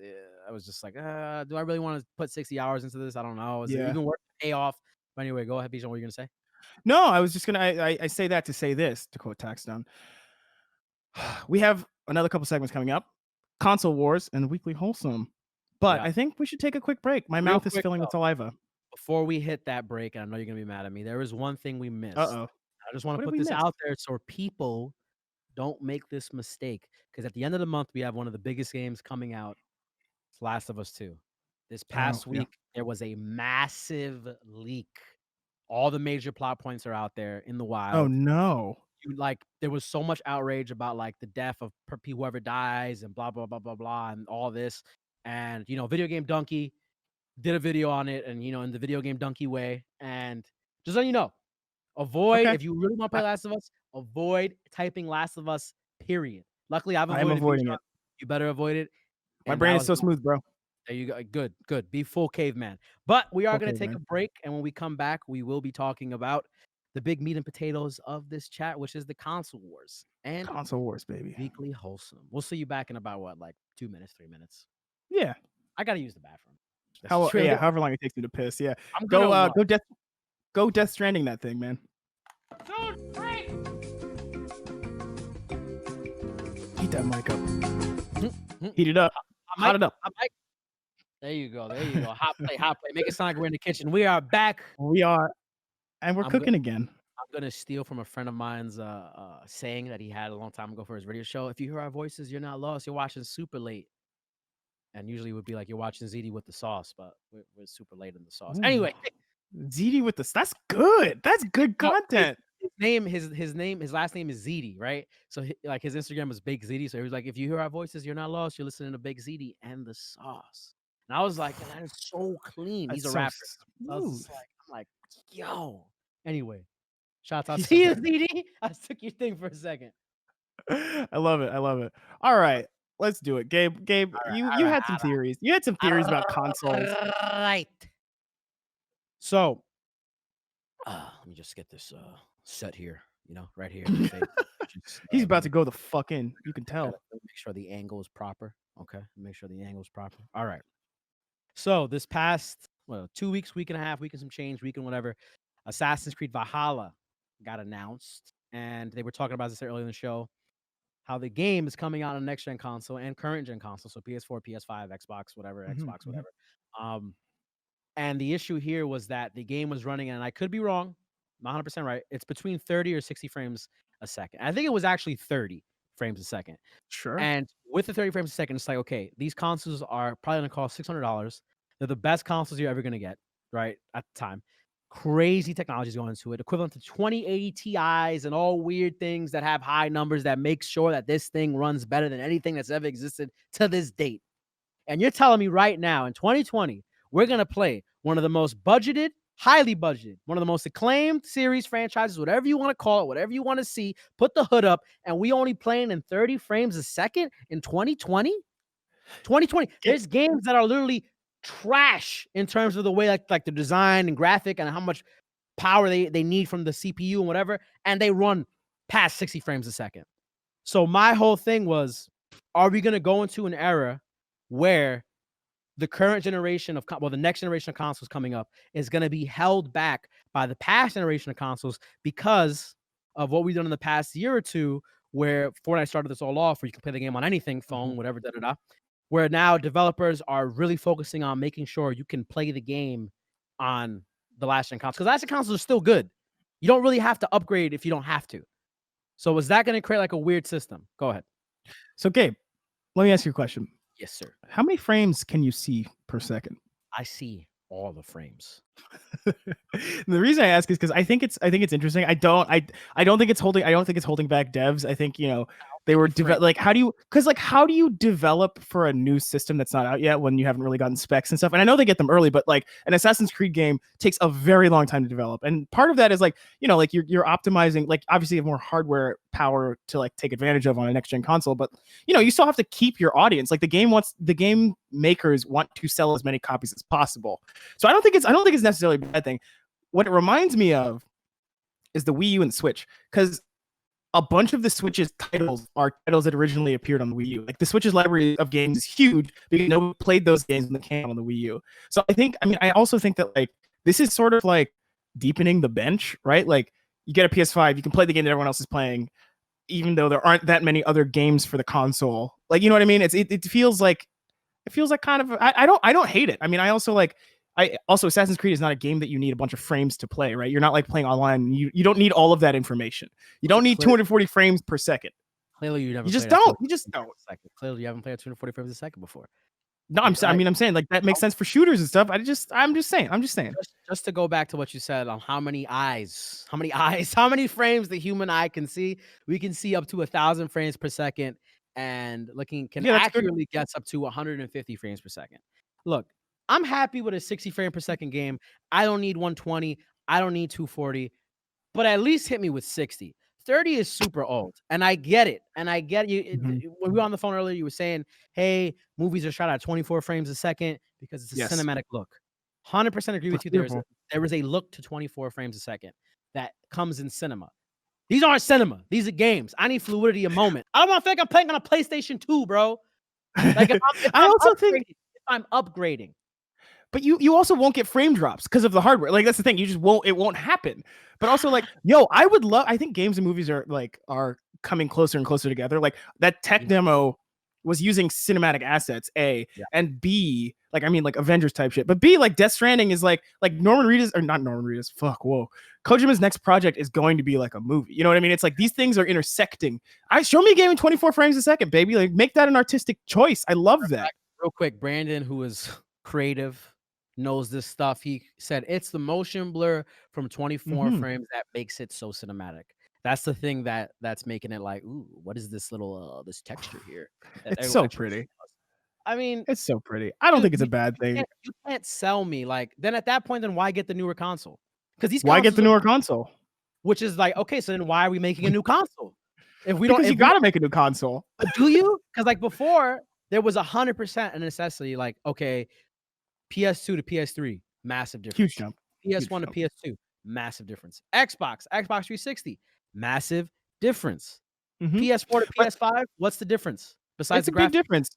I was just like, do I really want to put 60 hours into this? I don't know. Is it even worth the payoff? But anyway, go ahead, Bijan. What were you gonna say? No, I was just gonna. I say that to say this, to quote Taxstone. We have another couple segments coming up, console wars and weekly wholesome. But I think we should take a quick break. My mouth is filling with saliva. Before we hit that break, and I know you're gonna be mad at me, there is one thing we missed. I just want to put this out there so people don't make this mistake. Because at the end of the month, we have one of the biggest games coming out. It's Last of Us 2. This past week, there was a massive leak. All the major plot points are out there in the wild. Oh no. There was so much outrage about like the death of whoever dies and blah blah blah blah blah and all this. And Video Game Donkey did a video on it, and in the Video Game Donkey way. And just letting you know, avoid if you really want to play Last of Us, avoid typing Last of Us, period. Luckily, I'm avoiding it. You better avoid it. My brain is so smooth, bro. There you go. Good. Be full caveman. But we are going to take a break, and when we come back, we will be talking about the big meat and potatoes of this chat, which is the console wars and Console wars, baby. weekly wholesome. We'll see you back in about what, like 2 minutes, 3 minutes. Yeah. I gotta use the bathroom. However long it takes me to piss. Yeah. I'm Go Death Stranding that thing, man. Dude, break! Heat that mic up. Heat it up. Hot it up. There you go. Hot plate. Make it sound like we're in the kitchen. We are back. We are, and we're cooking again. I'm gonna steal from a friend of mine's saying that he had a long time ago for his radio show. If you hear our voices, you're not lost. You're watching super late. And usually it would be like you're watching ZD with the sauce, but we're super late in the sauce. Ooh. Anyway, ZD with the that's good. That's good content. His last name is ZD, right? So like his Instagram was Big ZD. So he was like, if you hear our voices, you're not lost. You're listening to Big ZD and the sauce. And I was like, that is so clean. He's a rapper. I'm like, yo. Anyway, shouts out to you, ZD. I took your thing for a second. I love it. All right. Let's do it. Gabe, you had some theories. You had some theories about consoles. Right. So, let me just get this set here, right here. He's about to go the fuck in. You can tell. Make sure the angle is proper. Okay. Make sure the angle is proper. All right. So, this past 2 weeks, week and a half, week and some change, week and whatever, Assassin's Creed Valhalla got announced. And they were talking about this earlier in the show. How the game is coming out on next gen console and current gen console, so PS4, PS5, Xbox, whatever, Xbox, whatever. And the issue here was that the game was running, and I could be wrong, not 100% right. It's between 30 or 60 frames a second. I think it was actually 30 frames a second. Sure. And with the 30 frames a second, it's like, okay, these consoles are probably gonna cost $600. They're the best consoles you're ever gonna get, right? At the time. Crazy technologies going into it, equivalent to 2080 Ti's and all weird things that have high numbers that make sure that this thing runs better than anything that's ever existed to this date. And you're telling me right now in 2020, we're going to play one of the most budgeted, highly budgeted, one of the most acclaimed series franchises, whatever you want to call it, whatever you want to see, put the hood up, and we only playing in 30 frames a second in 2020? 2020. There's games that are literally trash in terms of the way like the design and graphic and how much power they need from the CPU and whatever, and they run past 60 frames a second. So my whole thing was, are we going to go into an era where the current generation of the next generation of consoles coming up is going to be held back by the past generation of consoles because of what we've done in the past year or two, where Fortnite started this all off, where you can play the game on anything, phone, whatever, where now developers are really focusing on making sure you can play the game on the last gen consoles. Because last gen consoles are still good. You don't really have to upgrade if you don't have to. So was that going to create like a weird system? Go ahead. So Gabe, let me ask you a question. Yes, sir. How many frames can you see per second? I see all the frames. The reason I ask is because I think it's interesting. I don't think it's holding back devs. I think they were like, how do you develop for a new system that's not out yet when you haven't really gotten specs and stuff? And I know they get them early, but like an Assassin's Creed game takes a very long time to develop. And part of that is like, like you're optimizing, like obviously you have more hardware power to like take advantage of on a next gen console, but you still have to keep your audience. Like the game makers want to sell as many copies as possible. So I don't think it's necessarily a bad thing. What it reminds me of is the Wii U and the Switch, because a bunch of the Switch's titles are titles that originally appeared on the Wii U. Like the Switch's library of games is huge because nobody played those games when they came out on the Wii U. So I also think that like this is sort of like deepening the bench, right? Like you get a PS5, you can play the game that everyone else is playing, even though there aren't that many other games for the console. Like, you know what I mean? It feels like kind of, I don't hate it. I mean, also Assassin's Creed is not a game that you need a bunch of frames to play, right? You're not like playing online. You don't need all of that information. You don't need 240 frames per second. Clearly, you never. You just don't. Clearly, you haven't played 240 frames a second before. No, I'm saying like that makes sense for shooters and stuff. I'm just saying. Just to go back to what you said on how many frames the human eye can see. We can see up to 1,000 frames per second, and accurately gets up to 150 frames per second. Look, I'm happy with a 60 frame per second game. I don't need 120. I don't need 240, but at least hit me with 60. 30 is super old, and I get it. And I get you. When we were on the phone earlier, you were saying, hey, movies are shot at 24 frames a second because it's a cinematic look. 100% agree with you. There is a look to 24 frames a second. that comes in cinema. These aren't cinema. These are games. I need fluidity a moment. I don't want to think I'm playing on a PlayStation 2, bro. Like if I'm upgrading. But you also won't get frame drops because of the hardware. Like that's the thing. You just won't. It won't happen. But also like, yo, I think games and movies are coming closer and closer together. Like that tech demo was using cinematic assets, and B, like I mean like Avengers type shit. But B, like Death Stranding is like Norman Reedus, or not Norman Reedus. Fuck, whoa. Kojima's next project is going to be like a movie. You know what I mean? It's like these things are intersecting. Show me a game in 24 frames a second, baby. Like make that an artistic choice. I love that. Real quick, Brandon, who is creative, knows this stuff. He said it's the motion blur from 24 frames that makes it so cinematic. That's the thing that's making it like, ooh, what is this little this texture here? It's so pretty. I mean, it's so pretty. I don't think it's a bad thing. You can't sell me like. Then at that point, then why get the newer console? Because why get the newer console? Which is like, okay, so then why are we making a new console? If we because don't, you got to make a new console. Do you? Because like before, there was 100% a necessity. Like, okay, PS2 to PS3, massive difference. Huge jump. PS1 to PS2, massive difference. Xbox 360, massive difference. PS4 to PS5, what's the difference? Besides it's a big difference.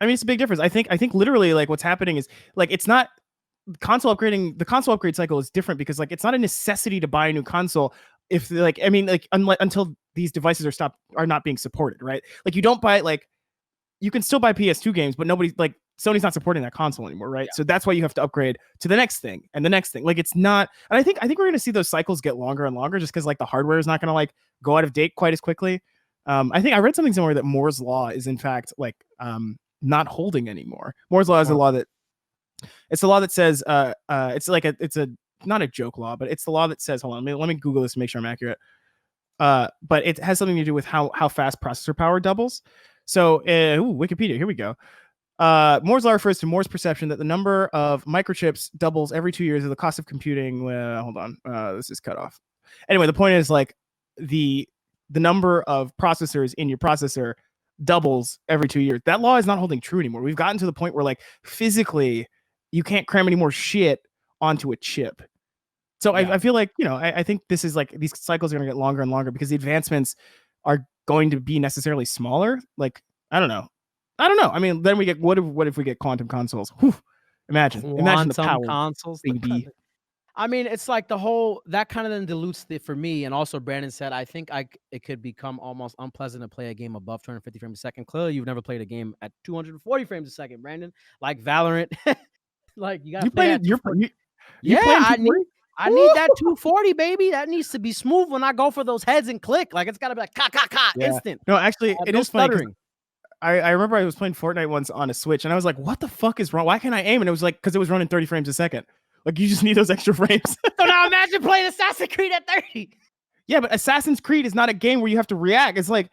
I mean, it's a big difference. I think literally like what's happening is like it's not console upgrading. The console upgrade cycle is different because like it's not a necessity to buy a new console. If like I mean like until these devices are not being supported, right? Like you don't buy like you can still buy PS2 games, but nobody's like Sony's not supporting that console anymore, right? Yeah. So that's why you have to upgrade to the next thing and the next thing. Like it's not, and I think we're gonna see those cycles get longer and longer just because like the hardware is not gonna like go out of date quite as quickly. I think I read something somewhere that Moore's law is in fact like not holding anymore. Moore's law is a law that says it's like it's a not a joke law, but it's the law that says, hold on, let me Google this to make sure I'm accurate. But it has something to do with how fast processor power doubles. So Wikipedia, here we go. Moore's law refers to Moore's perception that the number of microchips doubles every 2 years, or the cost of computing. Hold on, this is cut off. Anyway, the point is like the number of processors in your processor doubles every 2 years. That law is not holding true anymore. We've gotten to the point where like physically you can't cram any more shit onto a chip. So yeah. I feel like, you know, I think this is like these cycles are going to get longer and longer because the advancements are going to be necessarily smaller. Like, I don't know. I mean, then we get what if we get quantum consoles? Whew. Imagine the power consoles. Baby. I mean, it's like the whole that kind of then dilutes it for me. And also, Brandon said, I think it could become almost unpleasant to play a game above 250 frames a second. Clearly, you've never played a game at 240 frames a second, Brandon. Like Valorant, like you got to play. I need that 240, baby. That needs to be smooth when I go for those heads and click. Like it's got to be like instant. No, actually, it is funny. I remember I was playing Fortnite once on a Switch, and I was like, "What the fuck is wrong? Why can't I aim?" And it was like because it was running 30 frames a second. Like you just need those extra frames. So now imagine playing Assassin's Creed at 30. Yeah, but Assassin's Creed is not a game where you have to react. It's like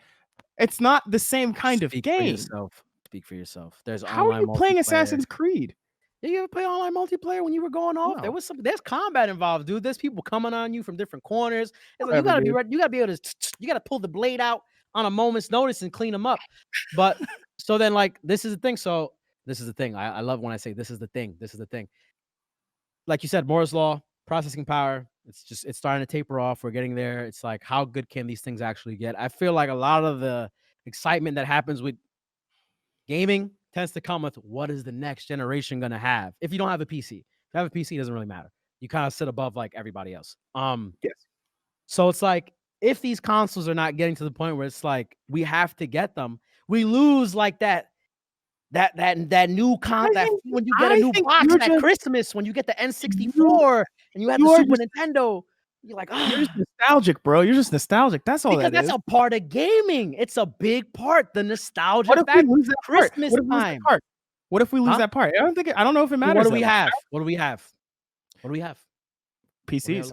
it's not the same kind of game. Speak for yourself. There's how are you playing Assassin's Creed? Did you ever play online multiplayer when you were going off? No. There's combat involved, dude. There's people coming on you from different corners. It's like, you gotta be ready. You gotta be able to. You gotta pull the blade out on a moment's notice and clean them up. But so then, like, this is the thing. So this is the thing. I love when I say this is the thing. This is the thing. Like you said, Moore's law, processing power. It's starting to taper off. We're getting there. It's like, how good can these things actually get? I feel like a lot of the excitement that happens with gaming tends to come with what is the next generation going to have. If you don't have a PC, if you have a PC, it doesn't really matter. You kind of sit above like everybody else. Yes. So it's like, if these consoles are not getting to the point where it's like, we have to get them, we lose like that new when you get a new box at Christmas, when you get the N64 and you have the Super Nintendo, you're like, you're just nostalgic, bro. You're just nostalgic. That's all. Because that's a part of gaming. It's a big part. The nostalgia. What if we lose that Christmas time? What if we lose that part? I don't know if it matters. What do we have? What do we have? What do we have? PCs.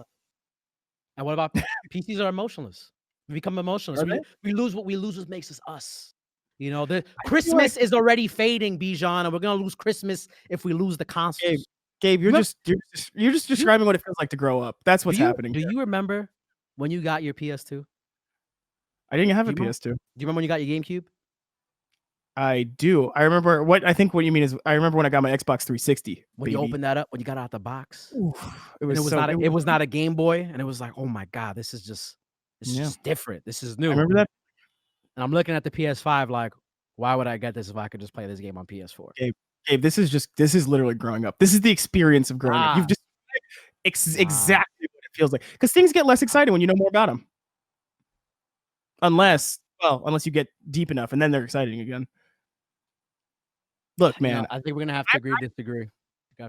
And what about PCs are emotionless? We become emotionless. We lose what makes us us. You know, the Christmas is already fading, Bijan, and we're gonna lose Christmas if we lose the consoles. Gabe, you're just describing what it feels like to grow up. That's what's happening. Do you remember when you got your PS2? I didn't have a PS2. Do you remember when you got your GameCube? I do. I remember what you mean is I remember when I got my Xbox 360. When baby. you opened that up, when you got out the box, Oof, it and was it was not a Game Boy, and it was like, oh my god, this is just different. This is new. I remember that. And I'm looking at the PS5 like, why would I get this if I could just play this game on PS4? Gabe, this is literally growing up. This is the experience of growing up. You've just exactly what it feels like. Because things get less exciting when you know more about them. Unless you get deep enough, and then they're exciting again. Look, man. I think we're gonna have to disagree.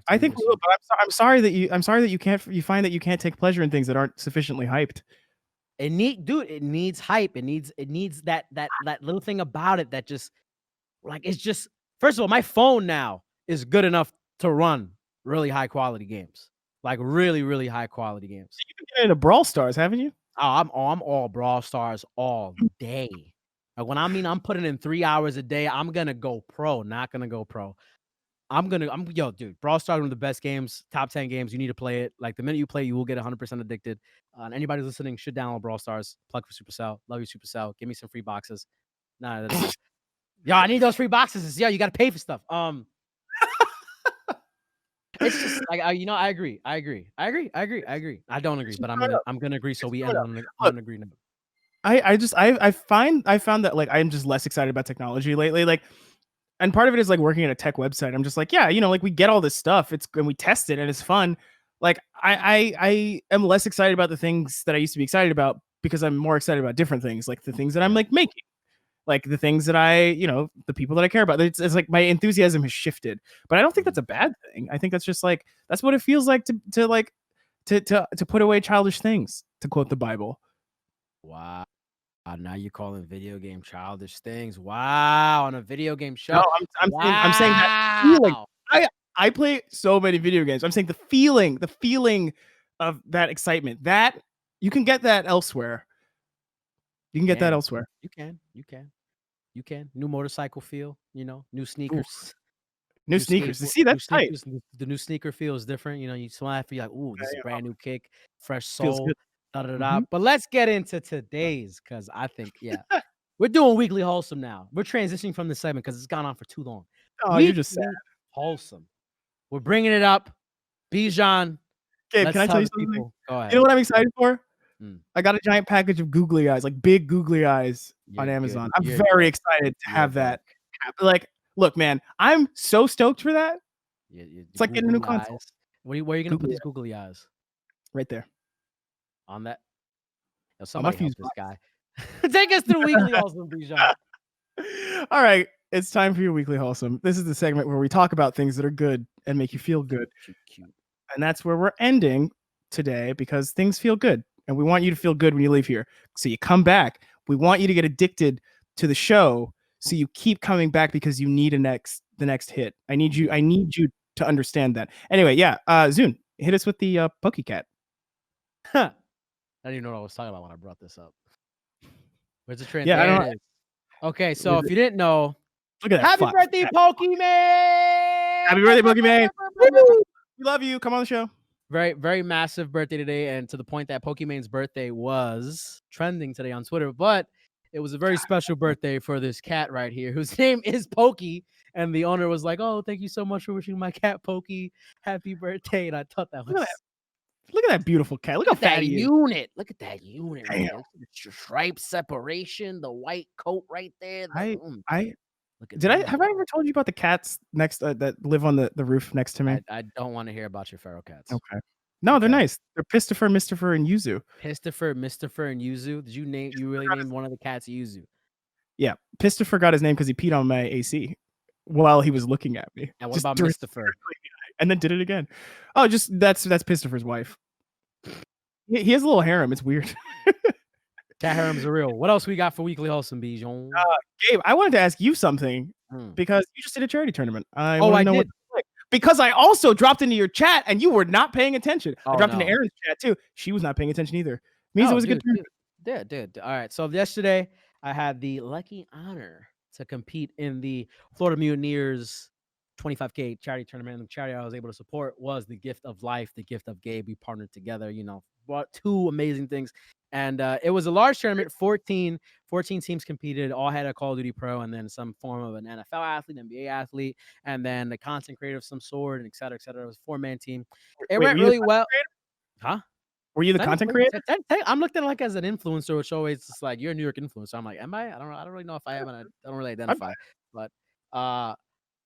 I think we will, but I'm sorry that you find that you can't take pleasure in things that aren't sufficiently hyped. It needs hype. It needs that little thing about it that just like it's just first of all, my phone now is good enough to run really high quality games. Like really, really high quality games. You've been getting into Brawl Stars, haven't you? Oh, I'm all Brawl Stars all day. Like when I'm putting in 3 hours a day, I'm gonna go pro, not gonna go pro. Yo, dude, Brawl Stars is one of the best games, top 10 games. You need to play it. Like the minute you play, you will get 100% addicted. And anybody listening should download Brawl Stars. Plug for Supercell. Love you, Supercell. Give me some free boxes. Nah, that's yo, I need those free boxes. Yo, you got to pay for stuff. It's just like I agree. I don't agree, but I'm gonna agree. So we end on an agreement. I found that like I'm just less excited about technology lately. Like, and part of it is like working at a tech website. I'm just like, yeah, like we get all this stuff. And we test it and it's fun. Like I am less excited about the things that I used to be excited about because I'm more excited about different things, like the things that I'm like making, like the things that the people that I care about. It's like my enthusiasm has shifted, but I don't think that's a bad thing. I think that's just like that's what it feels like to put away childish things, to quote the Bible. Wow. Now you're calling video game childish things. Wow, on a video game show. No, I'm saying that feeling. I play so many video games. I'm saying the feeling of that excitement, that you can get that elsewhere. You can get that elsewhere. You can. New motorcycle feel, new sneakers. New sneakers. See, that's tight. The new sneaker feel is different. You smile after you're like, ooh, this is a brand new kick, fresh Feels sole. good. But let's get into today's, because I think, we're doing weekly wholesome now. We're transitioning from this segment because it's gone on for too long. Oh, you're just sad. Wholesome. We're bringing it up. Bijan. Gabe, can I tell you something? Go ahead. You know what I'm excited for? Mm. I got a giant package of googly eyes, like big googly eyes on Amazon. I'm very excited to have that. Like, look, man, I'm so stoked for that. It's like getting a new console. Where are you going to put these googly eyes? Right there. On that. Yo, somebody help this guy. Take us through weekly wholesome, Bijan. All right, it's time for your weekly wholesome. This is the segment where we talk about things that are good and make you feel good. Cute. And that's where we're ending today because things feel good. And we want you to feel good when you leave here. So you come back. We want you to get addicted to the show so you keep coming back because you need the next hit. I need you to understand that. Anyway, Zune, hit us with the PokeCat. I didn't even know what I was talking about when I brought this up. Where's the trend? Yeah, I don't know. Okay, so if you didn't know, look at that. Happy birthday, Pokemon! Happy birthday, Pokemon! We love you. Come on the show. Very, very massive birthday today, and to the point that Pokemon's birthday was trending today on Twitter, but it was a very special birthday for this cat right here, whose name is Pokey, and the owner was like, "Oh, thank you so much for wishing my cat Pokey happy birthday," and I thought that was... Look at that beautiful cat. Look how fat he is. Look at that unit. Right there. The stripe separation, the white coat right there. Have I ever told you about the cats next that live on the roof next to me? I don't want to hear about your feral cats. Okay. No, they're nice. They're Pistifer, Mistifer, and Yuzu. Pistifer, Mistifer, and Yuzu. Did you really name one of the cats Yuzu? Yeah. Pistifer got his name because he peed on my AC while he was looking at me. And what about Mistifer? And then did it again. Oh, just that's Pistifer's wife. He has a little harem. It's weird. Cat harems are real. What else we got for weekly wholesome, Bijan? Gabe, I wanted to ask you something because you just did a charity tournament. I did. Because I also dropped into your chat and you were not paying attention. I dropped into Aaron's chat too. She was not paying attention either. Means it was a good tournament. Dude. All right. So yesterday I had the lucky honor to compete in the Florida Mutineers 25K charity tournament. And the charity I was able to support was the Gift of Life, the Gift of Gabe. We partnered together, brought two amazing things. And it was a large tournament. 14 teams competed, all had a Call of Duty Pro and then some form of an NFL athlete, NBA athlete, and then the content creator of some sort, and et cetera, et cetera. It was a 4-man team. It went really well. Huh? Were you the content creator? I'm looked at like as an influencer, which always just like, you're a New York influencer. I'm like, am I? I don't really know if I am, and I don't really identify. But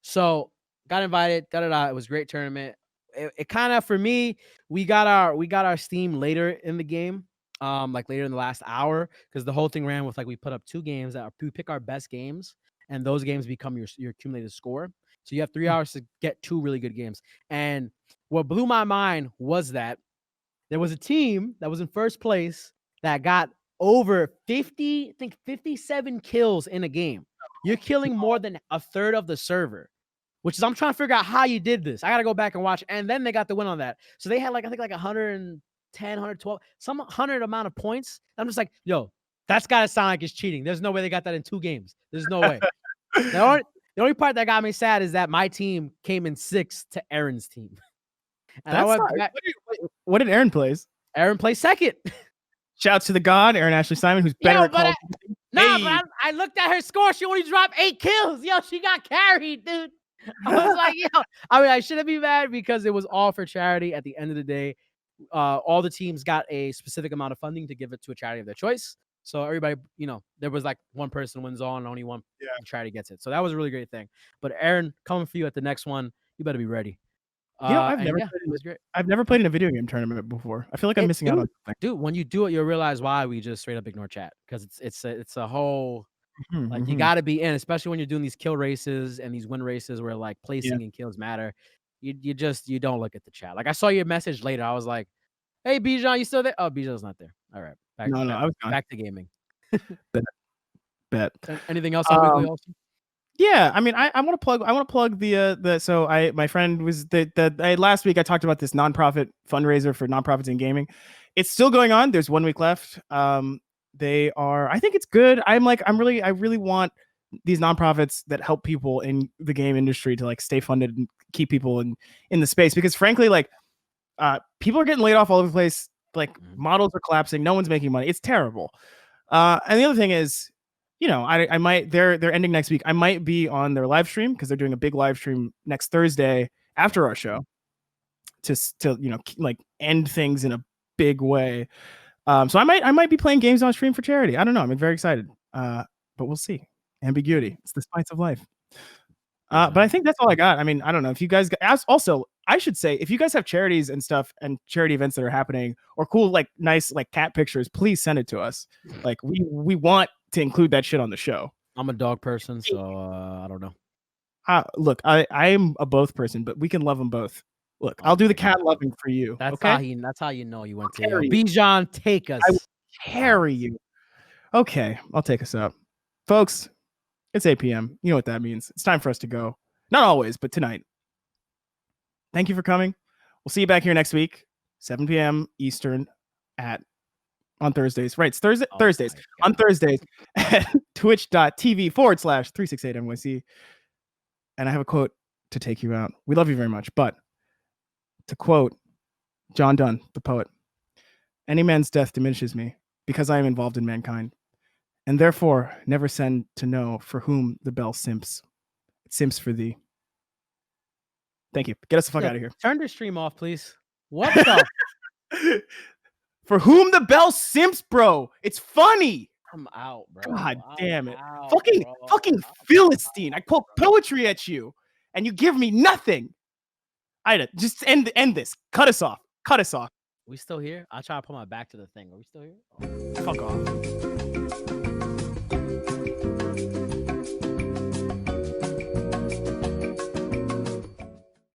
so got invited. It was a great tournament. It kind of, for me, we got our steam later in the game. Like later in the last hour, because the whole thing ran with like we put up 2 games that we pick our best games, and those games become your accumulated score. So you have 3 hours to get 2 really good games. And what blew my mind was that there was a team that was in first place that got over 57 kills in a game. You're killing more than a third of the server, which is, I'm trying to figure out how you did this. I got to go back and watch. And then they got the win on that. So they had like, I think like 110, 112, some 100 amount of points. I'm just like, yo, that's got to sound like it's cheating. There's no way they got that in 2 games. There's no way. The only part that got me sad is that my team came in 6th to Aaron's team. And I went back. What did Aaron play? Aaron plays 2nd. Shouts to the god, Aaron Ashley Simon, who's better at Call of Duty. But I looked at her score. She only dropped 8 kills. Yo, she got carried, dude. I was like, yo. I mean, I shouldn't be mad because it was all for charity. At the end of the day, all the teams got a specific amount of funding to give it to a charity of their choice. So everybody, there was like one person wins all and only one charity gets it. So that was a really great thing. But Aaron, coming for you at the next one, you better be ready. I've never played in a video game tournament before. I feel like I'm missing out on something. Dude, when you do it, you'll realize why we just straight up ignore chat, because it's a whole like you got to be in, especially when you're doing these kill races and these win races where like placing and kills matter. You don't look at the chat. Like I saw your message later. I was like, "Hey, Bijan, you still there?" Oh, Bijan's not there. All right, I was gone. Back to gaming. Bet. Anything else on Weekly also? Yeah, I mean, I want to plug my friend was last week I talked about this nonprofit fundraiser for nonprofits in gaming. It's still going on. There's 1 week left. I think it's good. I really want these nonprofits that help people in the game industry to like stay funded and keep people in the space, because frankly, like people are getting laid off all over the place. Like models are collapsing. No one's making money. It's terrible. And the other thing is, I might, they're ending next week. I might be on their live stream because they're doing a big live stream next Thursday after our show to like end things in a big way. So I might be playing games on stream for charity. I don't know. I'm very excited. But we'll see. Ambiguity. It's the spice of life. But I think that's all I got. I mean, I don't know if you guys also, I should say, if you guys have charities and stuff and charity events that are happening or cool, like nice, like cat pictures, please send it to us. Like we want to include that shit on the show. I'm a dog person, so I don't know. Look, I am a both person, but we can love them both. Look, I'll do the cat loving for you. That's how you know you went to Bijan. Take us. I will carry you. Okay, I'll take us up, folks. It's 8 p.m. You know what that means. It's time for us to go. Not always, but tonight. Thank you for coming. We'll see you back here next week, 7 p.m. Eastern on Thursdays. Right, it's Thursdays. On Thursdays at twitch.tv/368NYC. And I have a quote to take you out. We love you very much. But to quote John Donne, the poet, any man's death diminishes me because I am involved in mankind. And therefore, never send to know for whom the bell simps. It simps for thee. Thank you. Get us the fuck out of here. Turn the stream off, please. What the? For whom the bell simps, bro. It's funny. I'm out, bro. God damn it. Fucking Philistine. I quote poetry at you, and you give me nothing. Ida, just end this. Cut us off. We still here? I'll try to put my back to the thing. Are we still here? Fuck off.